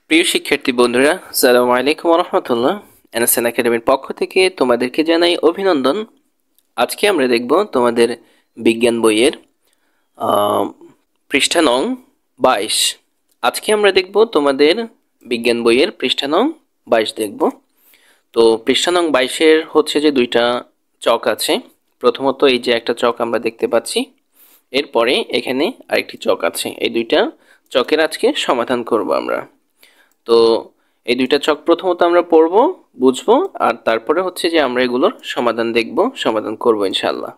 প্রিয় শিক্ষার্থী বন্ধুরা, আসসালামু আলাইকুম ওয়া রাহমাতুল্লাহ। এনএসএন একাডেমির পক্ষ থেকে তোমাদেরকে জানাই অভিনন্দন। আজকে আমরা দেখব তোমাদের বিজ্ঞান বইয়ের পৃষ্ঠা নং 22। আজকে আমরা দেখব তোমাদের বিজ্ঞান বইয়ের পৃষ্ঠা নং 22 দেখব। তো পৃষ্ঠা নং 22-এর হচ্ছে যে দুইটা চক আছে। প্রথমত এই যে একটা চক আমরা দেখতে পাচ্ছি, এরপরে এখানে আরেকটি চক আছে। এই দুইটা চকের আজকে সমাধান করব আমরা। তো এই দুইটা চক প্রথমত আমরা পড়ব, বুঝবো, আর তারপরে হচ্ছে যে আমরা এগুলোর সমাধান দেখব, সমাধান করব ইনশাআল্লাহ।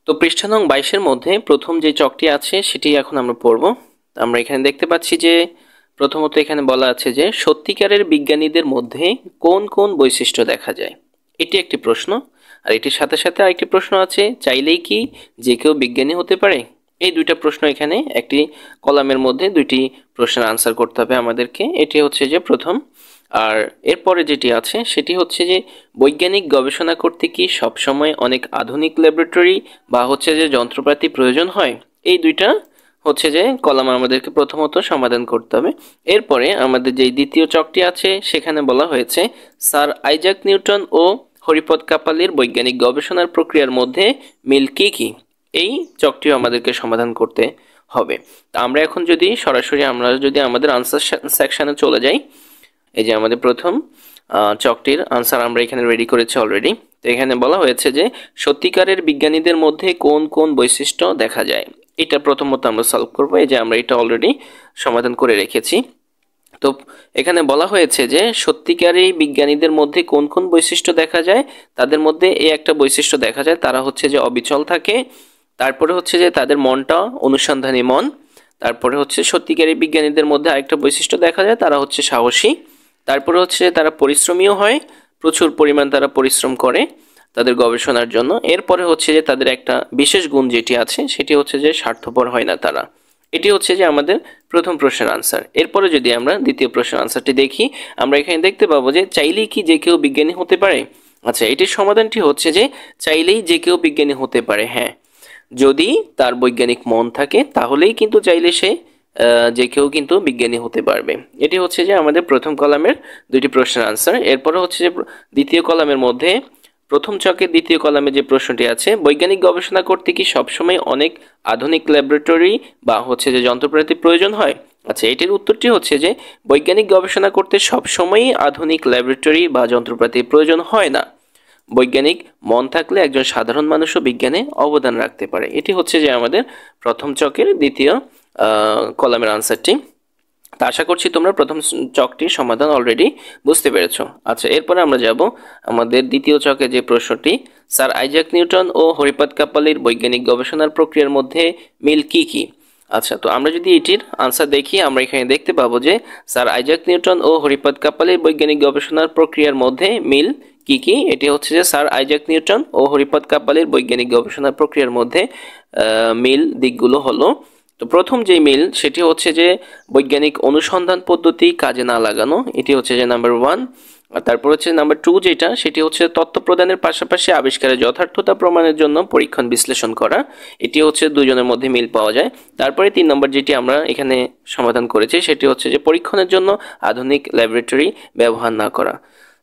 তো পৃষ্ঠা নং 22-এর মধ্যে প্রথম যে চকটি আছে সেটি এখন আমরা পড়ব। আমরা এখানে দেখতে পাচ্ছি যে প্রথমত এখানে বলা আছে যে সত্যিকারের বিজ্ঞানীদের মধ্যে কোন কোন বৈশিষ্ট্য দেখা যায়। এটি একটি প্রশ্ন, আর এটির সাথে সাথে আরেকটি প্রশ্ন আছে, চাইলেই কি যে কেউ বিজ্ঞানী হতে পারে। এই দুইটা প্রশ্ন এখানে একটি কলামের মধ্যে দুইটি প্রশ্নের আনসার করতে হবে আমাদেরকে। এটি হচ্ছে যে প্রথম। আর এরপরে যেটি আছে সেটি হচ্ছে যে বৈজ্ঞানিক গবেষণা করতে কি সবসময় অনেক আধুনিক ল্যাবরেটরি বা হচ্ছে যে যন্ত্রপাতি প্রয়োজন হয়। এই দুইটা হচ্ছে যে কলাম আমাদেরকে প্রথমত সমাধান করতে হবে। এরপরে আমাদের যে দ্বিতীয় চকটি আছে সেখানে বলা হয়েছে স্যার আইজাক নিউটন ও হরিপদ কাপালির বৈজ্ঞানিক গবেষণার প্রক্রিয়ার মধ্যে মিল কি কি। এই চকটিও আমাদেরকে সমাধান করতে হবে। আমরা এখন যদি আমাদের আনসার সেকশনে চলে যাই, এই যে আমাদের প্রথম চকটির আনসার আমরা এখানে রেডি করেছি অলরেডি। তো এখানে বলা হয়েছে যে সত্যিকারের বিজ্ঞানীদের মধ্যে কোন কোন বৈশিষ্ট্য দেখা যায়। এটা প্রথমত আমরা সলভ করব। এই যে আমরা এটা অলরেডি সমাধান করে রেখেছি। তো এখানে বলা হয়েছে যে সত্যিকারের বিজ্ঞানীদের মধ্যে কোন কোন বৈশিষ্ট্য দেখা যায়। তাদের মধ্যে এই একটা বৈশিষ্ট্য দেখা যায়, তারা হচ্ছে যে অবিচল থাকে। তারপরে হচ্ছে যে তাদের মনটা অনুসন্ধানী মন। তারপরে হচ্ছে সত্যিকারের বিজ্ঞানীদের মধ্যে আরেকটা বৈশিষ্ট্য দেখা যায়, তারা হচ্ছে সাহসী। তারপরে হচ্ছে তারা পরিশ্রমীও হয়, প্রচুর পরিমাণ তারা পরিশ্রম করে তাদের গবেষণার জন্য। এরপরে হচ্ছে যে তাদের একটা বিশেষ গুণ যেটি আছে সেটি হচ্ছে যে স্বার্থপর হয় না তারা। এটি হচ্ছে যে আমাদের প্রথম প্রশ্নের আনসার। এরপরে যদি আমরা দ্বিতীয় প্রশ্নের আনসারটি দেখি, আমরা এখানে দেখতে পাবো যে চাইলেই কি যে কেউ বিজ্ঞানী হতে পারে। আচ্ছা, এটির সমাধানটি হচ্ছে যে চাইলেই যে কেউ বিজ্ঞানী হতে পারে। হ্যাঁ, যদি তার বৈজ্ঞানিক মন থাকে তাহলেই কিন্তু চাইলে সে যে কেউ কিন্তু বিজ্ঞানী হতে পারবে। এটি হচ্ছে যে আমাদের প্রথম কলামের দুইটি প্রশ্নের আনসার। এরপরে হচ্ছে যে দ্বিতীয় কলামের মধ্যে প্রথম চকের দ্বিতীয় কলামে যে প্রশ্নটি আছে, বৈজ্ঞানিক গবেষণা করতে কি সবসময় অনেক আধুনিক ল্যাবরেটরি বা হচ্ছে যে যন্ত্রপাতি প্রয়োজন হয়। আচ্ছা, এটির উত্তরটি হচ্ছে যে বৈজ্ঞানিক গবেষণা করতে সবসময়ই আধুনিক ল্যাবরেটরি বা যন্ত্রপাতির প্রয়োজন হয় না। বৈজ্ঞানিক মন থাকলে একজন সাধারণ মানুষও বিজ্ঞানে অবদান রাখতে পারে। এটি হচ্ছে যে আমাদের প্রথম চকের দ্বিতীয় কলামের আনসারটি। তা আশা করছি তোমরা প্রথম চকটির সমাধান অলরেডি বুঝতে পেরেছো। আচ্ছা, এরপরে আমরা যাব আমাদের দ্বিতীয় চকে যে প্রশ্নটি, স্যার আইজাক নিউটন ও হরিপদ কাপালির বৈজ্ঞানিক গবেষণার প্রক্রিয়ার মধ্যে মিল কি কি। আচ্ছা, তো আমরা যদি এটির আনসার দেখি, আমরা এখানে দেখতে পাবো যে স্যার আইজাক নিউটন ও হরিপদ কাপালির বৈজ্ঞানিক গবেষণার প্রক্রিয়ার মধ্যে মিল কি কি। এটি হচ্ছে যে স্যার আইজাক নিউটন ও হরিপদ কাপালির বৈজ্ঞানিক গবেষণার প্রক্রিয়ার মধ্যে মিল দিকগুলো হলো। তো প্রথম যে মিল সেটি হচ্ছে যে বৈজ্ঞানিক অনুসন্ধান পদ্ধতি কাজে না লাগানো। এটি হচ্ছে যে নাম্বার 1। আর তারপর হচ্ছে নাম্বার 2 যেটা, সেটি হচ্ছে তথ্য প্রদানের পাশাপাশি আবিষ্কারের যথার্থতা প্রমাণের জন্য পরীক্ষণ বিশ্লেষণ করা। এটি হচ্ছে দুজনের মধ্যে মিল পাওয়া যায়। তারপরে 3 নম্বর যেটি আমরা এখানে সমাধান করেছি সেটি হচ্ছে যে পরীক্ষণের জন্য আধুনিক ল্যাবরেটরি ব্যবহার না করা।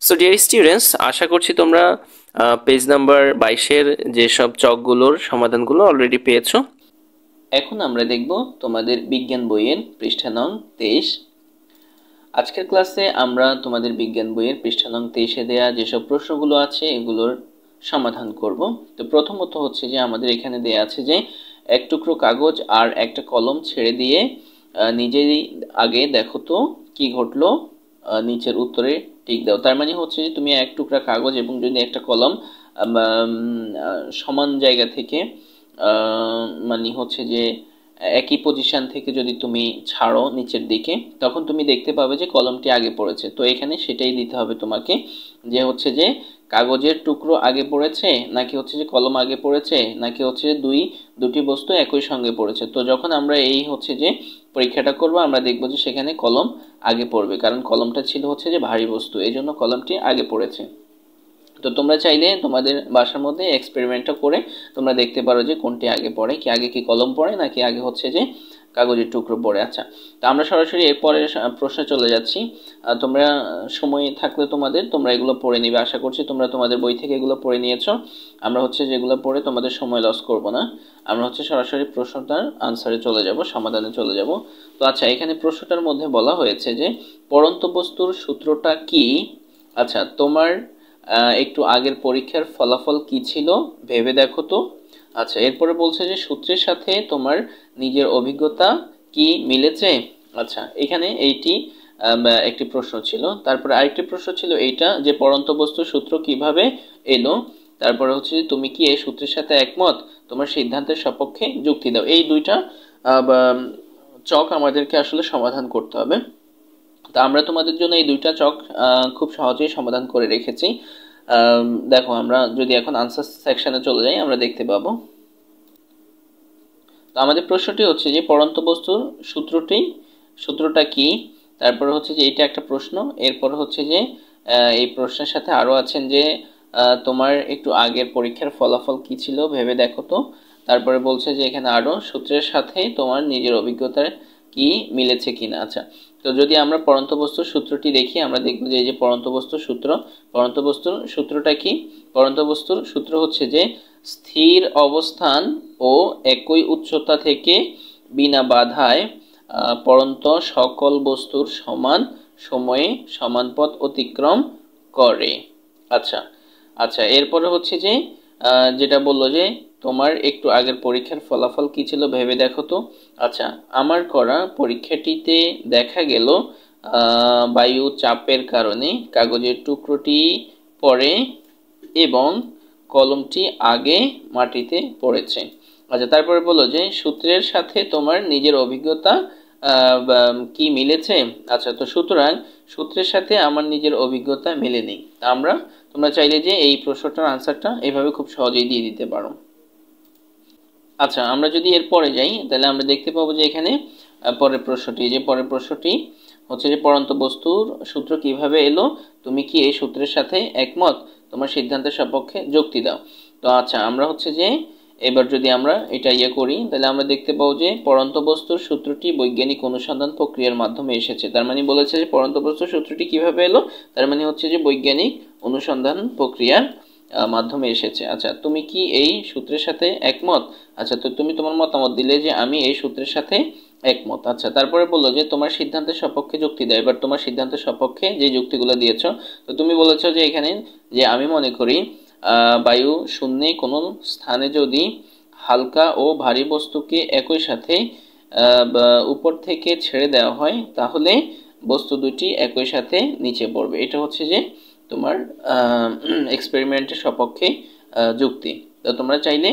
সো ডিয়ার স্টুডেন্টস, আশা করছি তোমরা পেজ নাম্বার 22-এর যেসব চকগুলোর সমাধানগুলো অলরেডি পেয়েছো। এখন আমরা দেখব তোমাদের বিজ্ঞান বইয়ের পৃষ্ঠা নং 23। আজকের ক্লাসে আমরা তোমাদের বিজ্ঞান বইয়ের পৃষ্ঠা নং 23-এ দেয়া যেসব প্রশ্নগুলো আছে এগুলোর সমাধান করব। তো প্রথমত হচ্ছে যে আমাদের এখানে দেয়া আছে যে এক টুকরো কাগজ আর একটা কলম ছেড়ে দিয়ে নিজেই আগে দেখো তো কি ঘটলো, নিচের উত্তরে টিক দাও। তার মানে হচ্ছে যে তুমি এক টুকরা কাগজ এবং যদি একটা কলম সমান জায়গা থেকে মানে হচ্ছে যে একই পজিশন থেকে যদি তুমি ছাড়ো নিচের দিকে, তখন তুমি দেখতে পাবে যে কলমটি আগে পড়েছে। তো এখানে সেটাই দিতে হবে তোমাকে, যে হচ্ছে যে কাগজের টুকরো আগে পড়েছে নাকি হচ্ছে যে কলম আগে পড়েছে নাকি হচ্ছে যে দুটি বস্তু একই সঙ্গে পড়েছে। তো যখন আমরা এই হচ্ছে যে পরীক্ষাটা করব, আমরা দেখব যে সেখানে কলম আগে পড়বে, কারণ কলমটা ছিল হচ্ছে যে ভারী বস্তু, এই জন্য কলমটি আগে পড়েছে। তো তোমরা চাইলে তোমাদের বাসার মধ্যে এক্সপেরিমেন্টটা করে তোমরা দেখতে পারো যে কোনটি আগে পড়ে, কি আগে কি কলম পড়ে নাকি আগে হচ্ছে যে কাগজের টুকরো পড়ে। আচ্ছা, তো আমরা সরাসরি এরপরের প্রশ্নে চলে যাচ্ছি। তোমরা সময় থাকলে তোমরা এগুলো পড়ে নিবে, আশা করছি তোমরা তোমাদের বই থেকে এগুলো পড়ে নিয়েছো। আমরা হচ্ছে যেগুলো পড়ে তোমাদের সময় লস করব না, আমরা হচ্ছে সরাসরি প্রশ্নটার আনসারে চলে যাব, সমাধানে চলে যাব। তো আচ্ছা, এখানে প্রশ্নটার মধ্যে বলা হয়েছে যে পড়ন্ত বস্তুর সূত্রটা কি। আচ্ছা, তোমার একটু আগের পরীক্ষার ফলাফল কি ছিল ভেবে দেখো তো। আচ্ছা, এরপরে বলছে যে সূত্রের সাথে তোমার নিজের অভিজ্ঞতা কি মিলেছে। আচ্ছা, এখানে এইটি একটি প্রশ্ন ছিল। তারপরে আরেকটি প্রশ্ন ছিল এইটা যে পড়ন্ত বস্তুর সূত্র কিভাবে এলো। তারপরে হচ্ছে যে তুমি কি এই সূত্রের সাথে একমত, তোমার সিদ্ধান্তের সপক্ষে যুক্তি দাও। এই দুইটা চক আমাদেরকে আসলে সমাধান করতে হবে। তা আমরা তোমাদের জন্য এই দুইটা চক খুব সহজেই সমাধান করে রেখেছি। দেখো, আমরা যদি এখন আনসার সেকশনে চলে যাই আমরা দেখতে পাবো। তো আমাদের প্রশ্নটি হচ্ছে যে পড়ন্ত বস্তুর সূত্রটা কি। তারপরে হচ্ছে যে এটা একটা প্রশ্ন। এরপর হচ্ছে যে এই প্রশ্নের সাথে আরও আছেন যে তোমার একটু আগের পরীক্ষার ফলাফল কি ছিল ভেবে দেখো তো। তারপরে বলছে যে এখানে আরও সূত্রের সাথে তোমার নিজের অভিজ্ঞতার কি মিলেছে কিনা। আচ্ছা, তো যদি আমরা পড়ন্ত বস্তুর সূত্রটি দেখি আমরা দেখব যে এই যে পড়ন্ত বস্তুর সূত্রটা কি। পড়ন্ত বস্তুর সূত্র হচ্ছে যে স্থির অবস্থান ও একই উচ্চতা থেকে বিনা বাধায় পড়ন্ত সকল বস্তুর সমান সময়ে সমান পথ অতিক্রম করে। আচ্ছা আচ্ছা, এরপরে হচ্ছে যে যেটা বললো যে তোমার একটু আগের পরীক্ষার ফলাফল কি ছিল ভেবে দেখো তো। আচ্ছা, আমার করা পরীক্ষাটিতে দেখা গেল বায়ু চাপের কারণে কাগজের টুকরোটি পড়ে এবং কলমটি আগে মাটিতে পড়েছে। আচ্ছা, তারপরে বললো যে সূত্রের সাথে তোমার নিজের অভিজ্ঞতা কি মিলেছে। আচ্ছা, তো সুতরাং সূত্রের সাথে আমার নিজের অভিজ্ঞতা মেলেনি। তোমরা চাইলে যে এই প্রশ্নটার আনসারটা এইভাবে খুব সহজেই দিয়ে দিতে পারো। আচ্ছা, আমরা যদি এর পরে যাই তাহলে আমরা দেখতে পাবো যে এখানে পরের প্রশ্নটি হচ্ছে যে পড়ন্ত বস্তুর সূত্র কিভাবে এলো, তুমি কি এই সূত্রের সাথে একমত, তোমার সিদ্ধান্তের সপক্ষে যুক্তি দাও। তো আচ্ছা, আমরা হচ্ছে যে এবার যদি আমরা এটা করি তাহলে আমরা দেখতে পাবো যে পড়ন্ত বস্তুর সূত্রটি বৈজ্ঞানিক অনুসন্ধান প্রক্রিয়ার মাধ্যমে এসেছে। তার মানে বলেছে যে পড়ন্ত বস্তুর সূত্রটি কিভাবে এলো, তার মানে হচ্ছে যে বৈজ্ঞানিক অনুসন্ধান প্রক্রিয়ার মাধ্যমে এসেছে। আচ্ছা, তুমি কি এই সূত্রের সাথে একমত। আচ্ছা, তো তুমি তোমার মতামত দিলে যে আমি এই সূত্রের সাথে একমত। আচ্ছা, তারপরে বললো যে তোমার সিদ্ধান্তের সপক্ষে যুক্তি দাও। এবার তোমার সিদ্ধান্তের সপক্ষে যে যুক্তিগুলো দিয়েছো, তো তুমি বলেছো যে এখানে যে আমি মনে করি বায়ু শূন্যে কোনো স্থানে যদি হালকা ও ভারী বস্তুকে একই সাথে উপর থেকে ছেড়ে দেওয়া হয় তাহলে বস্তু দুটি একই সাথে নিচে পড়বে। এটা হচ্ছে যে তোমার এক্সপেরিমেন্টের সপক্ষে যুক্তি। তো তোমরা চাইলে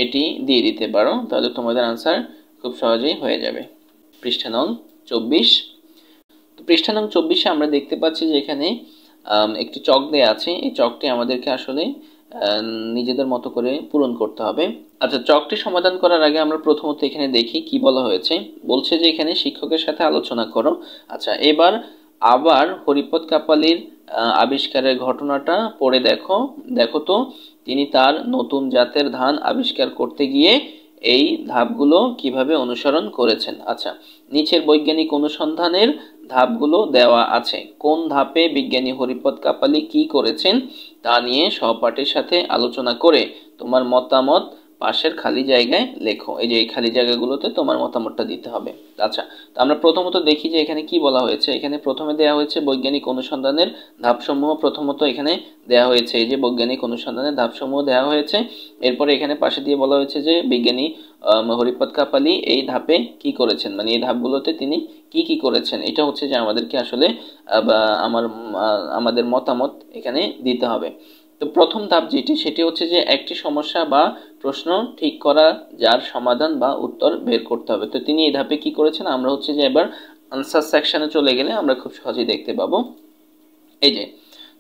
এটি দিয়ে দিতে পারো, তাহলে তোমাদের আনসার খুব সহজেই হয়ে যাবে। পৃষ্ঠা নং 24। তো পৃষ্ঠা নং 24-এ আমরা দেখতে পাচ্ছি যে এখানে একটি চক দেয়া আছে। এই চকটি আমাদেরকে আসলে নিজেদের মতো করে পূরণ করতে হবে। আচ্ছা, চকটি সমাধান করার আগে আমরা প্রথমত এখানে দেখি কি বলা হয়েছে। বলছে যে এখানে শিক্ষকের সাথে আলোচনা করো। আচ্ছা, এবার আবার হরিপদ কাপালির আবিষ্কারের ঘটনাটা পড়ে দেখো তো তিনি তার নতুন জাতের ধান আবিষ্কার করতে গিয়ে এই ধাপগুলো কিভাবে অনুসরণ করেছেন। আচ্ছা, নিচের বৈজ্ঞানিক অনুসন্ধানের ধাপগুলো দেওয়া আছে। কোন ধাপে বিজ্ঞানী হরিপদ কাপালি কি করেছেন তা নিয়ে সহপাঠীর সাথে আলোচনা করে তোমার মতামত পাশের খালি জায়গায় লেখো। এই যে এই খালি জায়গাগুলোতে তোমার মতামতটা দিতে হবে। আচ্ছা, তো আমরা প্রথমত দেখি যে এখানে কি বলা হয়েছে। এখানে প্রথমে দেওয়া হয়েছে বৈজ্ঞানিক অনুসন্ধানের ধাপসমূহ। প্রথমত এখানে দেওয়া হয়েছে এই যে বৈজ্ঞানিক অনুসন্ধানের ধাপসমূহ দেওয়া হয়েছে। এরপরে এখানে পাশে দিয়ে বলা হয়েছে যে বিজ্ঞানী হরিপদ কাপালি এই ধাপে কি করেছেন, মানে এই ধাপগুলোতে তিনি কি কি করেছেন। এটা হচ্ছে যে আমাদেরকে আসলে আমাদের মতামত এখানে দিতে হবে। তো প্রথম ধাপ সেটি হচ্ছে যে একটি সমস্যা বা প্রশ্ন ঠিক করা, যার সমাধান বা উত্তর বের করতে হবে। তো তিনি এই ধাপে কি করেছেন আমরা হচ্ছে যে এবার আনসার সেকশনে চলে গেলে আমরা খুব সহজেই দেখতে পাবো। এই যে,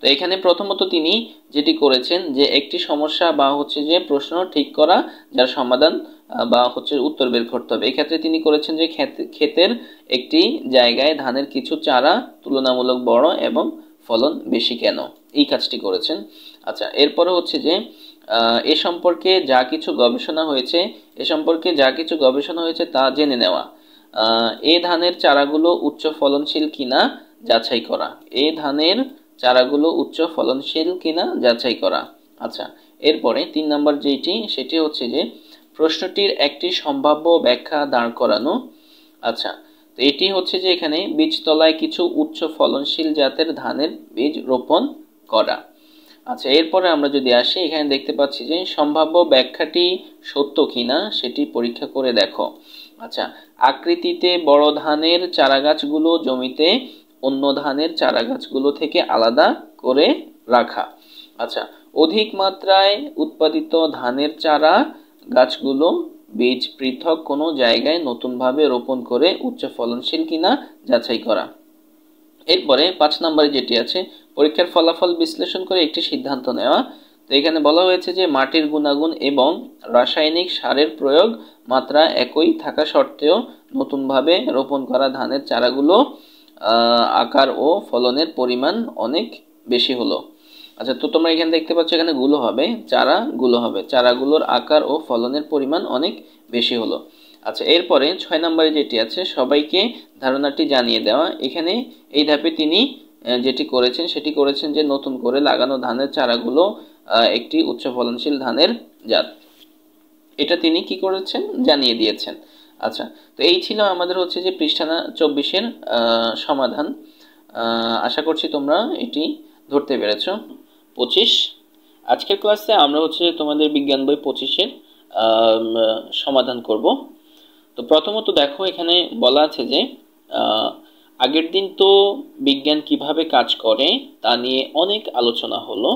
তো এখানে প্রথমত তিনি যেটি করেছেন যে একটি সমস্যা বা হচ্ছে যে প্রশ্ন ঠিক করা, যার সমাধান বা হচ্ছে উত্তর বের করতে হবে। এক্ষেত্রে তিনি করেছেন যে ক্ষেতের একটি জায়গায় ধানের কিছু চারা তুলনামূলক বড় এবং ফলন বেশি কেন, এই কাজটি করেছেন। আচ্ছা, এরপরে হচ্ছে যে এ সম্পর্কে যা কিছু গবেষণা হয়েছে তা জেনে নেওয়া। এ ধানের চারাগুলো উচ্চ ফলনশীল কিনা যাচাই করা। এ ধানের চারাগুলো উচ্চ ফলনশীল কিনা যাচাই করা। আচ্ছা, এরপরে 3 নম্বর যেটি সেটি হচ্ছে যে প্রশ্নটির একটি সম্ভাব্য ব্যাখ্যা দাঁড় করানো। আচ্ছা, তো এটি হচ্ছে যে এখানে বীজতলায় কিছু উচ্চ ফলনশীল জাতের ধানের বীজ রোপণ করা। আচ্ছা, এরপরে আমরা যদি আসি, এখানে দেখতে পাচ্ছি যে সম্ভাব্য ব্যাখ্যাটি সত্য কিনা সেটি পরীক্ষা করে দেখো। আচ্ছা, আকৃতিতে বড় ধানের চারাগাছগুলো জমিতে অন্য ধানের চারাগাছগুলো থেকে আলাদা করে রাখা। আচ্ছা, অধিক মাত্রায় উৎপাদিত ধানের চারা গাছগুলো বীজ পৃথক কোনো জায়গায় নতুনভাবে রোপণ করে উচ্চ ফলনশীল কিনা যাচাই করা। এরপরে 5 নম্বরে যেটি আছে, পরীক্ষার ফলাফল বিশ্লেষণ করে একটি সিদ্ধান্ত নেওয়া। তো এখানে বলা হয়েছে যে মাটির গুণাগুণ এবং রাসায়নিক সারের প্রয়োগ মাত্রা একই থাকা সত্ত্বেও নতুনভাবে রোপণ করা ধানের চারাগুলো আকার ও ফলনের পরিমাণ অনেক বেশি হলো। আচ্ছা, তো তোমরা এখানে দেখতে পাচ্ছ এখানে গুলো হবে, চারাগুলো হবে, চারাগুলোর আকার ও ফলনের পরিমাণ অনেক বেশি হলো। আচ্ছা, এরপরে 6 নম্বরে যেটি আছে, সবাইকে ধারণাটি জানিয়ে দেওয়া। এখানে এই ধাপে তিনি যেটি করেছেন সেটি করেছেন যে নতুন করে লাগানো ধানের চারাগুলো একটি উচ্চ ফলনশীল ধানের জাত, এটা তিনি কি করেছেন জানিয়ে দিয়েছেন। আচ্ছা, তো এই ছিল আমাদের হচ্ছে যে পৃষ্ঠা 24-এর সমাধান। আশা করছি তোমরা এটি ধরতে পেরেছো। 25 আজকের ক্লাসে আমরা হচ্ছে তোমাদের বিজ্ঞান বই 25-এর সমাধান করব। তো প্রথমত দেখো, এখানে বলা আছে যে আগের দিন তো বিজ্ঞান কিভাবে কাজ করে তা নিয়ে অনেক আলোচনা হলো।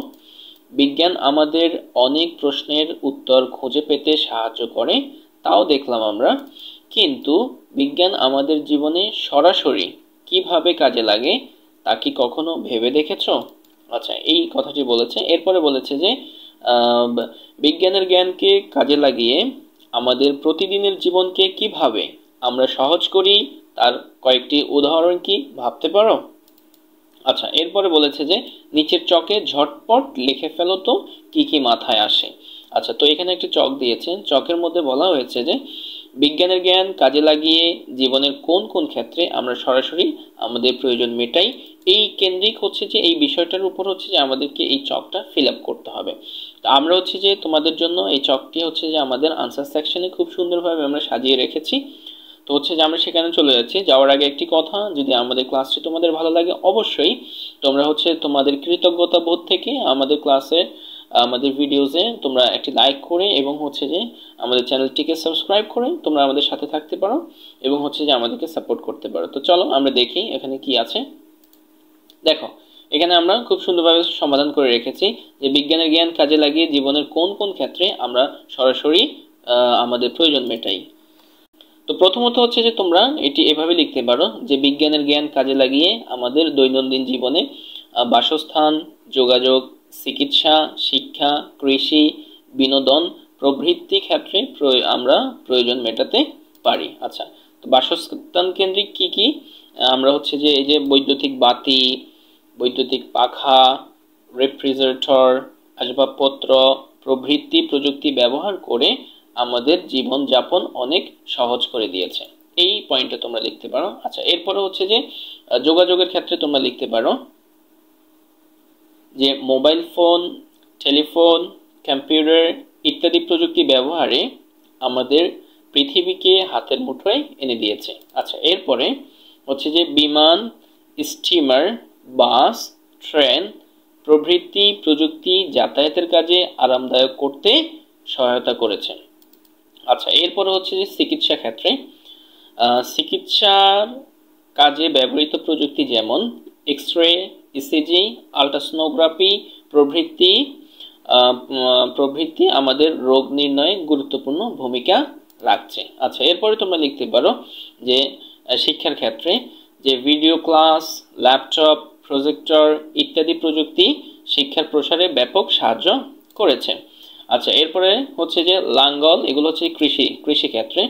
বিজ্ঞান আমাদের অনেক প্রশ্নের উত্তর খুঁজে পেতে সাহায্য করে, তাও দেখলাম আমরা, কিন্তু বিজ্ঞান আমাদের জীবনে সরাসরি কিভাবে কাজে লাগে তা কি কখনো ভেবে দেখেছো? আচ্ছা, এই কথাটি বলেছে। এরপরে বলেছে যে বিজ্ঞানের জ্ঞানকে কাজে লাগিয়ে আমাদের প্রতিদিনের জীবনকে কিভাবে আমরা সহজ করি তার কয়েকটি উদাহরণ কি ভাবতে পারো? আচ্ছা, এরপরে বলেছে যে নিচের চকে ঝটপট লিখে ফেলো তো কি কি মাথায় আসে। আচ্ছা, তো এখানে একটি চক দিয়েছেন, চকের মধ্যে বলা হয়েছে যে বিজ্ঞানের জ্ঞান কাজে লাগিয়ে জীবনের কোন কোন ক্ষেত্রে আমরা সরাসরি আমাদের প্রয়োজন মেটাই, এই কেন্দ্রিক হচ্ছে যে এই বিষয়টার উপর হচ্ছে যে আমাদেরকে এই চকটা ফিল আপ করতে হবে। তো আমরা হচ্ছে যে তোমাদের জন্য এই চকটি হচ্ছে যে আমাদের আনসার সেকশনে খুব সুন্দরভাবে আমরা সাজিয়ে রেখেছি। তো হচ্ছে যে আমরা সেখানে চলে যাচ্ছি। যাওয়ার আগে একটি কথা, যদি আমাদের ক্লাসটি তোমাদের ভালো লাগে অবশ্যই তোমরা হচ্ছে তোমাদের কৃতজ্ঞতা বোধ থেকে আমাদের ক্লাসে আমাদের ভিডিওসে তোমরা একটি লাইক করে এবং হচ্ছে যে আমাদের চ্যানেলটিকে সাবস্ক্রাইব করে তোমরা আমাদের সাথে থাকতে পারো এবং হচ্ছে যে আমাদেরকে সাপোর্ট করতে পারো। তো চলো আমরা দেখি এখানে কি আছে। দেখো, এখানে আমরা খুব সুন্দরভাবে সমাধান করে রেখেছি যে বিজ্ঞানের জ্ঞান কাজে লাগিয়ে জীবনের কোন কোন ক্ষেত্রে আমরা সরাসরি আমাদের প্রয়োজন মেটাই। তো প্রথমত হচ্ছে যে তোমরা এটি এভাবে লিখতে পারো যে বিজ্ঞানের জ্ঞান কাজে লাগিয়ে আমাদের দৈনন্দিন জীবনে বাসস্থান, যোগাযোগ, চিকিৎসা, শিক্ষা, কৃষি, বিনোদন প্রভৃতি ক্ষেত্রে আমরা প্রয়োজন মেটাতে পারি। আচ্ছা, তো বাসস্থান কেন্দ্রিক কি কি আমরা হচ্ছে যে এই যে বৈদ্যুতিক বাতি, বৈদ্যুতিক পাখা, রেফ্রিজারেটর, আসবাবপত্র প্রভৃতি প্রযুক্তি ব্যবহার করে আমাদের জীবনযাপন অনেক সহজ করে দিয়েছে, এই পয়েন্টে তোমরা লিখতে পারো। আচ্ছা, এরপরে হচ্ছে যে যোগাযোগের ক্ষেত্রে তোমরা লিখতে পারো যে মোবাইল ফোন, টেলিফোন, কম্পিউটার ইত্যাদি প্রযুক্তি ব্যবহারে আমাদের পৃথিবীকে হাতের মুঠোয় এনে দিয়েছে। আচ্ছা, এরপরে হচ্ছে যে বিমান, স্টিমার, বাস, ট্রেন প্রভৃতি প্রযুক্তি যাতায়াতের কাজে আরামদায়ক করতে সহায়তা করেছে। আচ্ছা, এরপরে হচ্ছে যে চিকিৎসা ক্ষেত্রে চিকিৎসার কাজে ব্যবহৃত প্রযুক্তি যেমন এক্স-রে, ইসিজি, আল্ট্রাসোনোগ্রাফি প্রভৃতি আমাদের রোগ নির্ণয়ে গুরুত্বপূর্ণ ভূমিকা রাখছে। আচ্ছা, এরপরে তোমরা লিখতে পারো যে শিক্ষার ক্ষেত্রে যে ভিডিও ক্লাস, ল্যাপটপ, প্রজেক্টর ইত্যাদি প্রযুক্তি শিক্ষার প্রসারে ব্যাপক সাহায্য করেছে। আচ্ছা, এরপরে হচ্ছে যে লাঙ্গল, এগুলো হচ্ছে কৃষি ক্ষেত্রে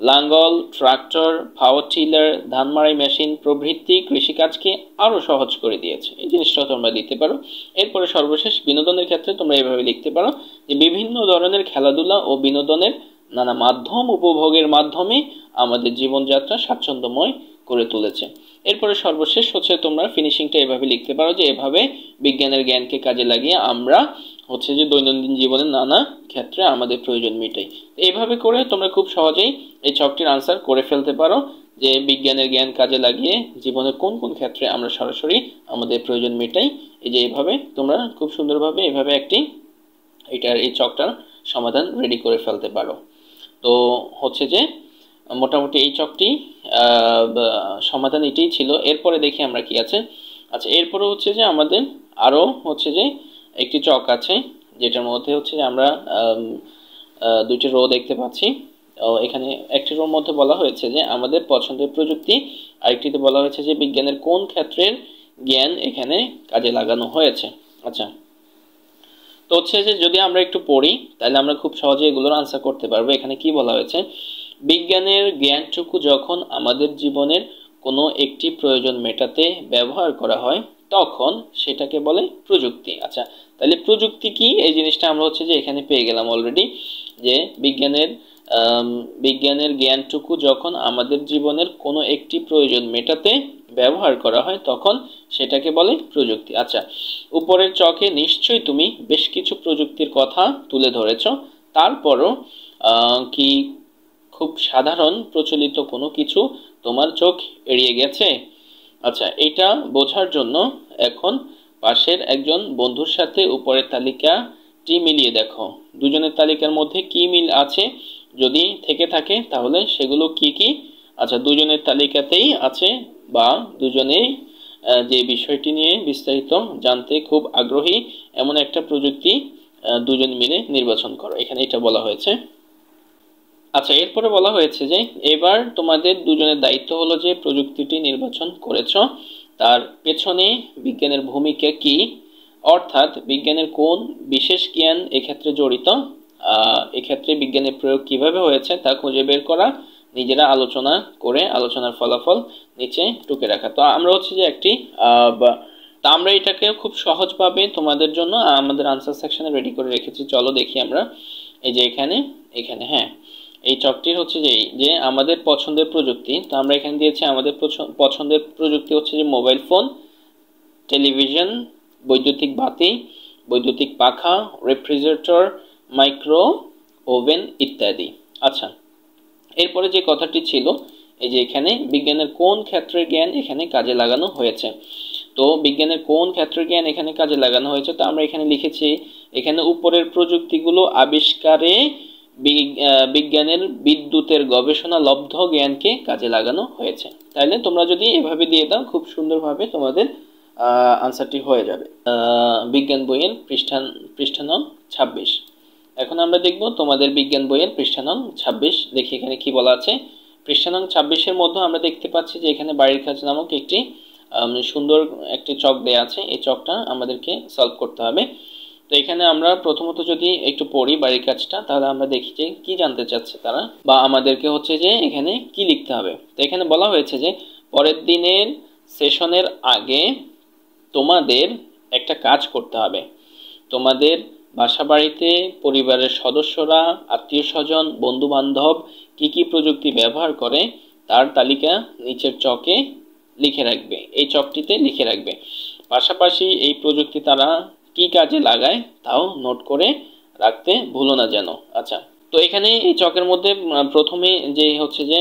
লাঙ্গল, ট্রাক্টর, পাওয়ার টিলার, ধান মাড়াই মেশিন প্রভৃতি কৃষিকাজকে আরো সহজ করে দিয়েছে, এই জিনিসটা তোমরা দিতে পারো। এরপরে সর্বশেষ বিনোদনের ক্ষেত্রে তোমরা এভাবে লিখতে পারো যে বিভিন্ন ধরনের খেলাধুলা ও বিনোদনের নানা মাধ্যম উপভোগের মাধ্যমে আমাদের জীবনযাত্রা স্বাচ্ছন্দ্যময় করে তুলেছে। এরপরে সর্বশেষ হচ্ছে তোমরা ফিনিশিংটা এভাবে লিখতে পারো যে এভাবে বিজ্ঞানের জ্ঞানকে কাজে লাগিয়ে আমরা হচ্ছে যে দৈনন্দিন জীবনের নানা ক্ষেত্রে আমাদের প্রয়োজন মেটাই। এইভাবে করে তোমরা খুব সহজেই এই ছকটির আনসার করে ফেলতে পারো যে বিজ্ঞানের জ্ঞান কাজে লাগিয়ে জীবনের কোন কোন ক্ষেত্রে আমরা সরাসরি আমাদের প্রয়োজন মেটাই। এই যে এইভাবে তোমরা খুব সুন্দরভাবে এভাবে একটি এই চকটার সমাধান রেডি করে ফেলতে পারো। তো হচ্ছে যে মোটামুটি এই চকটি সমাধান এটাই ছিল। এরপরে দেখি আমরা কি আছে। আচ্ছা, এরপরে হচ্ছে যে আমাদের আরও হচ্ছে যে একটি চক আছে যেটার মধ্যে হচ্ছে যে আমরা দুইটি রো দেখতে পাচ্ছি। এখানে একটি রোর মধ্যে বলা হয়েছে যে আমাদের পছন্দের প্রযুক্তি, আরেকটিতে বলা হয়েছে যে বিজ্ঞানের কোন ক্ষেত্রের জ্ঞান এখানে কাজে লাগানো হয়েছে। আচ্ছা, তো হচ্ছে যে যদি আমরা একটু পড়ি তাহলে আমরা খুব সহজে এগুলোর আনসার করতে পারবো। এখানে কি বলা হয়েছে, বিজ্ঞানের জ্ঞানটুকু যখন আমাদের জীবনের কোনো একটি প্রয়োজন মেটাতে ব্যবহার করা হয় তখন সেটাকে বলে প্রযুক্তি। আচ্ছা, তাহলে প্রযুক্তি কি এই জিনিসটা আমরা হচ্ছে যে এখানে পেয়ে গেলাম অলরেডি, যে বিজ্ঞানের জ্ঞানটুকু যখন আমাদের জীবনের কোনো একটি প্রয়োজন মেটাতে ব্যবহার করা হয় তখন সেটাকে বলে প্রযুক্তি। আচ্ছা, উপরের চকে নিশ্চয়ই তুমি বেশ কিছু প্রযুক্তির কথা তুলে ধরেছ, তারপরও কি খুব সাধারণ প্রচলিত কোনো কিছু তোমার চোখ এড়িয়ে গেছে? আচ্ছা, এটা বোঝার জন্য এখন পাশের একজন বন্ধুর সাথে উপরের তালিকাটি মিলিয়ে দেখো। দুজনের তালিকার মধ্যে কি মিল আছে যদি থেকে থাকে তাহলে সেগুলো কি কি? আচ্ছা, দুজনের তালিকাতেই আছে বা দুজনেই যে বিষয়টি নিয়ে বিস্তারিত জানতে খুব আগ্রহী এমন একটা প্রযুক্তি দুজন মিলে নির্বাচন করো, এখানে এটা বলা হয়েছে। আচ্ছা, এরপরে বলা হয়েছে যে এবার তোমাদের দুজনের দায়িত্ব হলো যে প্রযুক্তিটি নির্বাচন করেছ তার পেছনে বিজ্ঞানের ভূমিকা কি, অর্থাৎ বিজ্ঞানের কোন বিশেষ জ্ঞান এক্ষেত্রে জড়িত, এক্ষেত্রে বিজ্ঞানের প্রয়োগ কিভাবে হয়েছে তা খুঁজে বের করা, নিজেরা আলোচনা করে আলোচনার ফলাফল নিচে টুকে রাখা। তো আমরা হচ্ছে যে একটি তা আমরা এটাকে খুব সহজভাবে তোমাদের জন্য আমাদের আনসার সেকশনে রেডি করে রেখেছি। চলো দেখি আমরা। এই যে এখানে এখানে হ্যাঁ, এই চকটির হচ্ছে যে আমাদের পছন্দের প্রযুক্তি, তো আমরা এখানে দিয়েছি আমাদের পছন্দের প্রযুক্তি হচ্ছে যে মোবাইল ফোন, টেলিভিশন, বৈদ্যুতিক বাতি, বৈদ্যুতিক পাখা, রেফ্রিজারেটর, মাইক্রো ওভেন ইত্যাদি। আচ্ছা, এরপরে যে কথাটি ছিল এই যে এখানে বিজ্ঞানের কোন ক্ষেত্রের জ্ঞান এখানে কাজে লাগানো হয়েছে। তো বিজ্ঞানের কোন ক্ষেত্রের জ্ঞান এখানে কাজে লাগানো হয়েছে, তো আমরা এখানে লিখেছি এখানে উপরের প্রযুক্তিগুলো আবিষ্কারে বিজ্ঞানের বিদ্যুতের গবেষণা লব্ধ জ্ঞানকে কাজে লাগানো হয়েছে। তাইলে তোমরা যদি এভাবে দিয়ে দাও খুব সুন্দরভাবে তোমাদের আনসারটি হয়ে যাবে। বিজ্ঞান বইয়ের পৃষ্ঠা নং 26। এখন আমরা দেখব তোমাদের বিজ্ঞান বইয়ের পৃষ্ঠা নং 26। দেখি এখানে কি বলা আছে। পৃষ্ঠা নং 26-এর মধ্যে আমরা দেখতে পাচ্ছি যে এখানে বাড়ির কাজ নামক একটি সুন্দর একটি চক দেয়া আছে। এই চকটা আমাদেরকে সলভ করতে হবে। তো এখানে আমরা প্রথমত যদি একটু পড়ি বাড়ির কাজটা, তাহলে আমরা দেখি যে কি জানতে চাচ্ছে তারা বা আমাদেরকে হচ্ছে যে এখানে কি লিখতে হবে। তো এখানে বলা হয়েছে যে পরের দিনের সেশনের আগে তোমাদের একটা কাজ করতে হবে। তোমাদের বাসা বাড়িতে পরিবারের সদস্যরা, আত্মীয় স্বজন, বন্ধু বান্ধব কি কি প্রযুক্তি ব্যবহার করে তার তালিকা নিচের চকে লিখে রাখবে, এই চকটিতে লিখে রাখবে। পাশাপাশি এই প্রযুক্তি তারা কি কাজে লাগায় তাও নোট করে রাখতে ভুলো না যেন। আচ্ছা, তো এখানে এই চকের মধ্যে প্রথমে যে হচ্ছে যে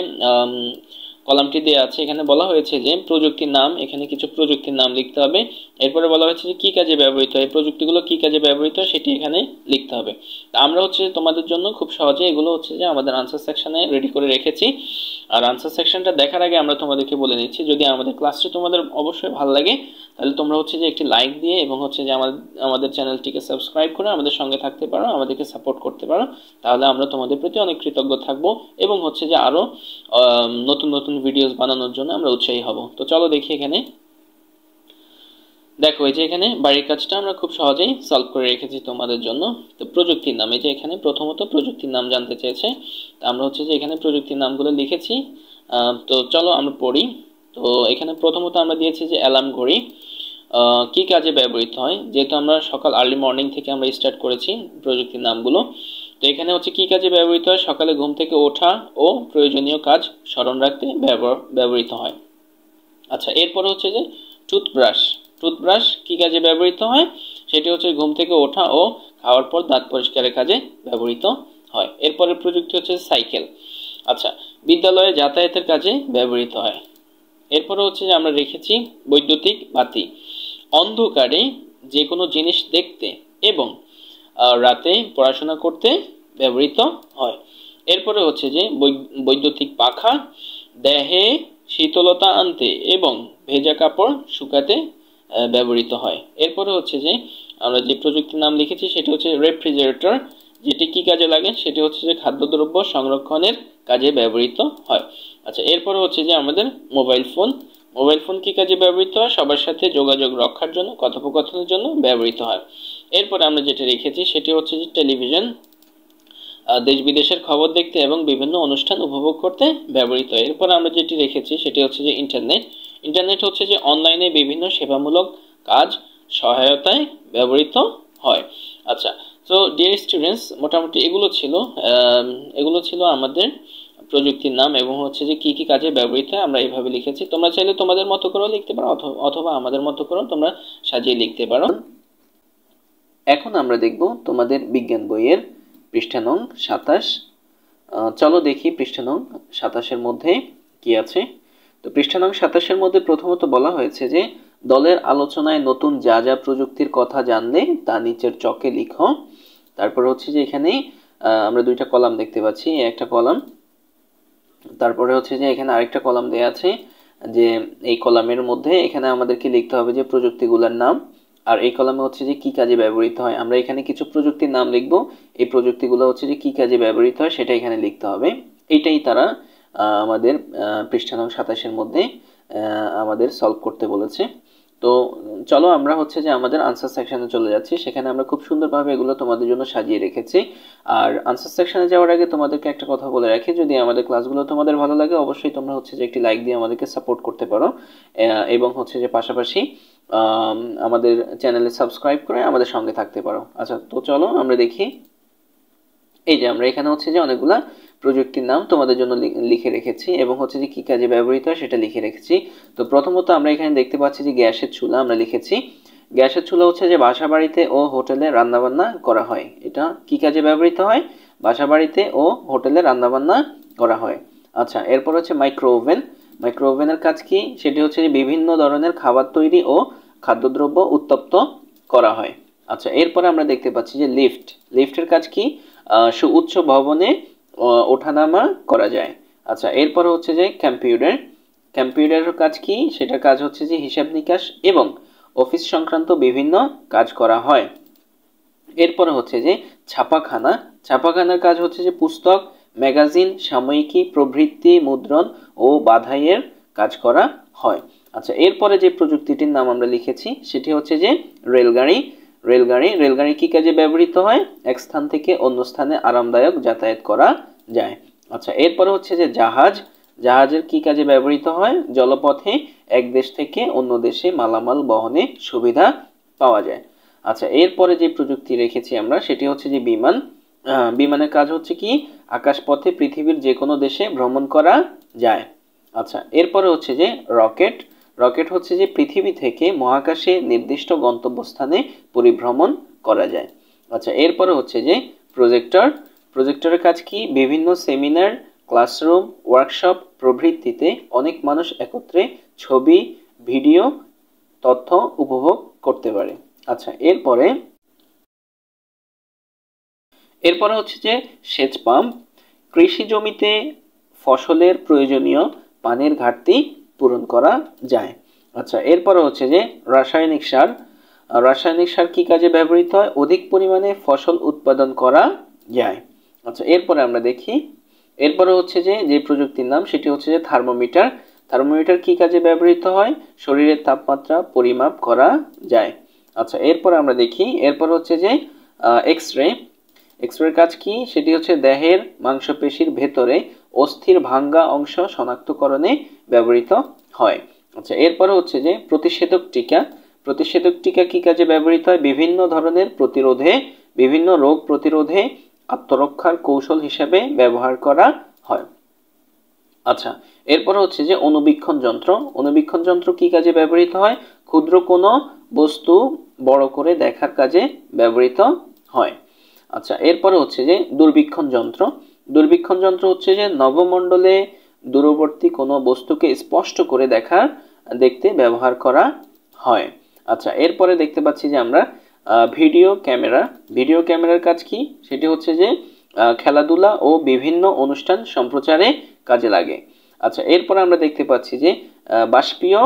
কলামটি দেওয়া আছে এখানে বলা হয়েছে যে প্রযুক্তির নাম, এখানে কিছু প্রযুক্তির নাম লিখতে হবে। এরপরে বলা হয়েছে যে কি কাজে ব্যবহৃত হয়, প্রযুক্তিগুলো কি কাজে ব্যবহৃত হয় সেটি এখানে লিখতে হবে। তা আমরা হচ্ছে তোমাদের জন্য খুব সহজে এগুলো হচ্ছে যে আমাদের আনসার সেকশনে রেডি করে রেখেছি। আর আনসার সেকশনটা দেখার আগে আমরা তোমাদেরকে বলে নিচ্ছি, যদি আমাদের ক্লাসটি তোমাদের অবশ্যই ভালো লাগে তাহলে তোমরা হচ্ছে যে একটি লাইক দিয়ে এবং হচ্ছে যে আমাদের চ্যানেলটিকে সাবস্ক্রাইব করে আমাদের সঙ্গে থাকতে পারো, আমাদেরকে সাপোর্ট করতে পারো। তাহলে আমরা তোমাদের প্রতি অনেক কৃতজ্ঞ থাকবো এবং হচ্ছে যে আরও নতুন নতুন ভিডিওস বানানোর জন্য আমরা উৎসাহী হব। তো চলো দেখি এখানে দেখো, এই যে এখানে বাড়ির কাজটা আমরা খুব সহজেই সলভ করে রেখেছি তোমাদের জন্য। তো প্রযুক্তির নাম, এই যে এখানে প্রথমত প্রযুক্তির নাম জানতে চেয়েছে, তো আমরা হচ্ছে যে এখানে প্রযুক্তির নামগুলো লিখেছি। তো চলো আমরা পড়ি। তো এখানে প্রথমত আমরা দিয়েছি যে অ্যালার্ম ঘড়ি কি কাজে ব্যবহৃত হয়, যেহেতু আমরা সকাল আর্লি মর্নিং থেকে আমরা স্টার্ট করেছি প্রযুক্তির নামগুলো। তো এখানে হচ্ছে কি কাজে ব্যবহৃত হয়? সকালে ঘুম থেকে ওঠা ও প্রয়োজনীয় কাজ স্মরণ রাখতে ব্যবহৃত হয়। আচ্ছা, এরপরে হচ্ছে যে টুথব্রাশ। টুথব্রাশ কি কাজে ব্যবহৃত হয়? সেটি হচ্ছে ঘুম থেকে ওঠা ও খাওয়ার পর দাঁত পরিষ্কারের কাজে ব্যবহৃত হয়। এরপরে প্রযুক্তি হচ্ছে সাইকেল। আচ্ছা, বিদ্যালয়ে যাতায়াতের কাজে ব্যবহৃত হয়। এরপরে হচ্ছে যে আমরা রেখেছি বৈদ্যুতিক বাতি। অন্ধকারে যে কোনো জিনিস দেখতে এবং রাতে পড়াশোনা করতে ব্যবহৃত হয়। এরপরে হচ্ছে যে বৈদ্যুতিক পাখা দেহে শীতলতা আনতে এবং ভেজা কাপড় শুকাতে ব্যবহৃত হয়। এরপরে হচ্ছে যে আমরা যে প্রযুক্তির নাম লিখেছি সেটি হচ্ছে রেফ্রিজারেটর, যেটি কি কাজে লাগে? সেটি হচ্ছে যে খাদ্যদ্রব্য সংরক্ষণের কাজে ব্যবহৃত হয়। আচ্ছা, এরপরে হচ্ছে যে আমাদের মোবাইল ফোন। মোবাইল ফোন কি কাজে ব্যবহৃত হয়? সবার সাথে যোগাযোগ রক্ষার জন্য, কথোপকথনের জন্য ব্যবহৃত হয়। এরপরে আমরা যেটা রেখেছি সেটি হচ্ছে যে টেলিভিশন, দেশ বিদেশের খবর দেখতে এবং বিভিন্ন অনুষ্ঠান উপভোগ করতে ব্যবহৃত হয়। এরপর আমরা যেটি রেখেছি সেটি হচ্ছে যে ইন্টারনেট। ইন্টারনেট হচ্ছে যে অনলাইনে বিভিন্ন সেবামূলক কাজ সহায়তায় ব্যবহৃত হয়। আচ্ছা, তো ডিয়ার স্টুডেন্টস, মোটামুটি এগুলো ছিল আমাদের প্রযুক্তির নাম এবং হচ্ছে যে কি কি কাজে ব্যবহৃত হয় আমরা এইভাবে লিখেছি। তোমরা চাইলে তোমাদের মতো করেও লিখতে পারো অথবা আমাদের মতো করেও তোমরা সাজিয়ে লিখতে পারো। এখন আমরা দেখব তোমাদের বিজ্ঞান বইয়ের পৃষ্ঠা নং 27। চলো দেখি পৃষ্ঠা নং 27-এর মধ্যে কি আছে। তো পৃষ্ঠা নং 27-এর মধ্যে প্রথমত বলা হয়েছে যে দলের আলোচনায় নতুন যা যা প্রযুক্তির কথা জানলে তা নিচের চকে লিখো। তারপর হচ্ছে যে এখানে আমরা দুইটা কলাম দেখতে পাচ্ছি, একটা কলাম, তারপরে হচ্ছে যে এখানে আরেকটা কলাম দেয়া আছে, যে এই কলামের মধ্যে এখানে আমাদেরকে লিখতে হবে যে প্রযুক্তিগুলোর নাম, আর এই কলামে হচ্ছে যে কি কাজে ব্যবহৃত হয়। আমরা এখানে কিছু প্রযুক্তির নাম লিখব, এই প্রযুক্তিগুলো হচ্ছে যে কি কাজে ব্যবহৃত হয় সেটা এখানে লিখতে হবে। এইটাই তারা আমাদের পৃষ্ঠা নং 27-এর মধ্যে আমাদের সলভ করতে বলেছে। তো চলো আমরা হচ্ছে যে আমাদের আনসার সেকশনে চলে যাচ্ছি। সেখানে আমরা খুব সুন্দরভাবে এগুলো তোমাদের জন্য সাজিয়ে রেখেছি। আর আনসার সেকশনে যাওয়ার আগে তোমাদেরকে একটা কথা বলে রাখি, যদি আমাদের ক্লাসগুলো তোমাদের ভালো লাগে অবশ্যই তোমরা হচ্ছে যে একটি লাইক দিয়ে আমাদেরকে সাপোর্ট করতে পারো, এবং হচ্ছে যে পাশাপাশি আমাদের চ্যানেলে সাবস্ক্রাইব করে আমাদের সঙ্গে থাকতে পারো। আচ্ছা, তো চলো আমরা দেখি। এই যে আমরা এখানে হচ্ছে যে অনেকগুলা প্রযুক্তির নাম তোমাদের জন্য লিখে রেখেছি এবং হচ্ছে যে কি কাজে ব্যবহৃত হয় সেটা লিখে রেখেছি। তো প্রথমত আমরা এখানে দেখতে পাচ্ছি যে গ্যাসের চুলা আমরা লিখেছি। গ্যাসের চুলা হচ্ছে যে বাসাবাড়িতে ও হোটেলে রান্নাবান্না করা হয়। এটা কি কাজে ব্যবহৃত হয়? বাসাবাড়িতে ও হোটেলে রান্নাবান্না করা হয়। আচ্ছা, এরপর হচ্ছে মাইক্রো ওভেন। মাইক্রো ওভেনের কাজ কি? সেটি হচ্ছে যে বিভিন্ন ধরনের খাবার তৈরি ও খাদ্যদ্রব্য উত্তপ্ত করা হয়। আচ্ছা, এরপরে আমরা দেখতে পাচ্ছি যে লিফট। লিফটের কাজ কি? সুউচ্চ ভবনে ওঠানামা করা যায়। আচ্ছা, এরপর হচ্ছে যে কম্পিউটার। কম্পিউটারের কাজ কি? সেটার কাজ হচ্ছে যে হিসাব নিকাশ এবং অফিস সংক্রান্ত বিভিন্ন কাজ করা হয়। এরপরে হচ্ছে যে ছাপাখানা। ছাপাখানার কাজ হচ্ছে যে পুস্তক, ম্যাগাজিন, সাময়িকী প্রভৃতি মুদ্রণ ও বাধাইয়ের কাজ করা হয়। আচ্ছা, এরপরে যে প্রযুক্তিটির নাম আমরা লিখেছি সেটি হচ্ছে যে রেলগাড়ি। রেলগাড়ি কি কাজে ব্যবহৃত হয়? এক স্থান থেকে অন্য স্থানে আরামদায়ক যাতায়াত করা যায়। আচ্ছা, এরপরে হচ্ছে যে জাহাজ। জাহাজের কি কাজে ব্যবহৃত হয়? জলপথে এক দেশ থেকে অন্য দেশে মালামাল বহনে সুবিধা পাওয়া যায়। আচ্ছা, এরপরে যে প্রযুক্তি রেখেছি আমরা সেটি হচ্ছে যে বিমান। বিমানের কাজ হচ্ছে কি? আকাশপথে পৃথিবীর যে কোনো দেশে ভ্রমণ করা যায়। আচ্ছা, এরপরে হচ্ছে যে রকেট। রকেট হচ্ছে যে পৃথিবী থেকে মহাকাশে নির্দিষ্ট গন্তব্যস্থানে পরিভ্রমণ করা যায়। আচ্ছা, এরপরে হচ্ছে যে প্রজেক্টর। প্রজেক্টরের কাজ কি? বিভিন্ন সেমিনার, ক্লাসরুম, ওয়ার্কশপ প্রভৃতিতে অনেক মানুষ একত্রে ছবি, ভিডিও, তথ্য উপভোগ করতে পারে। আচ্ছা, এরপরে হচ্ছে যে সেচ পাম্প। কৃষি জমিতে ফসলের প্রয়োজনীয় পানির ঘাটতি পূরণ করা যায়। আচ্ছা, এরপরে হচ্ছে যে রাসায়নিক সার। রাসায়নিক সার কি কাজে ব্যবহৃত হয়? অধিক পরিমাণে ফসল উৎপাদন করা যায়। আচ্ছা, এরপরে আমরা দেখি। এরপরে হচ্ছে যে প্রযুক্তির নাম সেটি হচ্ছে যে থার্মোমিটার। থার্মোমিটার কি কাজে ব্যবহৃত হয়? শরীরের তাপমাত্রা পরিমাপ করা যায়। আচ্ছা, এরপর আমরা দেখি। এরপর হচ্ছে যে এক্স-রে। এক্স-রের কাজ কি? সেটি হচ্ছে দেহের মাংসপেশির ভেতরে অস্থির ভাঙ্গা অংশ শনাক্তকরণে ব্যবহৃত হয়। আচ্ছা, এরপরে হচ্ছে যে প্রতিষেধক টিকা। প্রতিষেধক টিকা কি কাজে ব্যবহৃত হয়? বিভিন্ন ধরনের প্রতিরোধে, বিভিন্ন রোগ প্রতিরোধে আত্মরক্ষার কৌশল হিসেবে ব্যবহার করা হয়। আচ্ছা, এরপরে হচ্ছে যে অণুবীক্ষণ যন্ত্র। অণুবীক্ষণ যন্ত্র কি কাজে ব্যবহৃত হয়? ক্ষুদ্র কোনো বস্তু বড় করে দেখার কাজে ব্যবহৃত হয়। আচ্ছা, এরপরে হচ্ছে যে দূরবীক্ষণ যন্ত্র। দূরবীক্ষণ যন্ত্র হচ্ছে যে নভোমণ্ডলে দূরবর্তী কোনো বস্তুকে স্পষ্ট করে দেখতে ব্যবহার করা হয়। আচ্ছা, এরপরে দেখতে পাচ্ছি যে আমরা ভিডিও ক্যামেরা। ভিডিও ক্যামেরার কাজ কি? সেটি হচ্ছে যে খেলাধুলা ও বিভিন্ন অনুষ্ঠান সম্প্রচারে কাজে লাগে। আচ্ছা, এরপর আমরা দেখতে পাচ্ছি যে বাষ্পীয়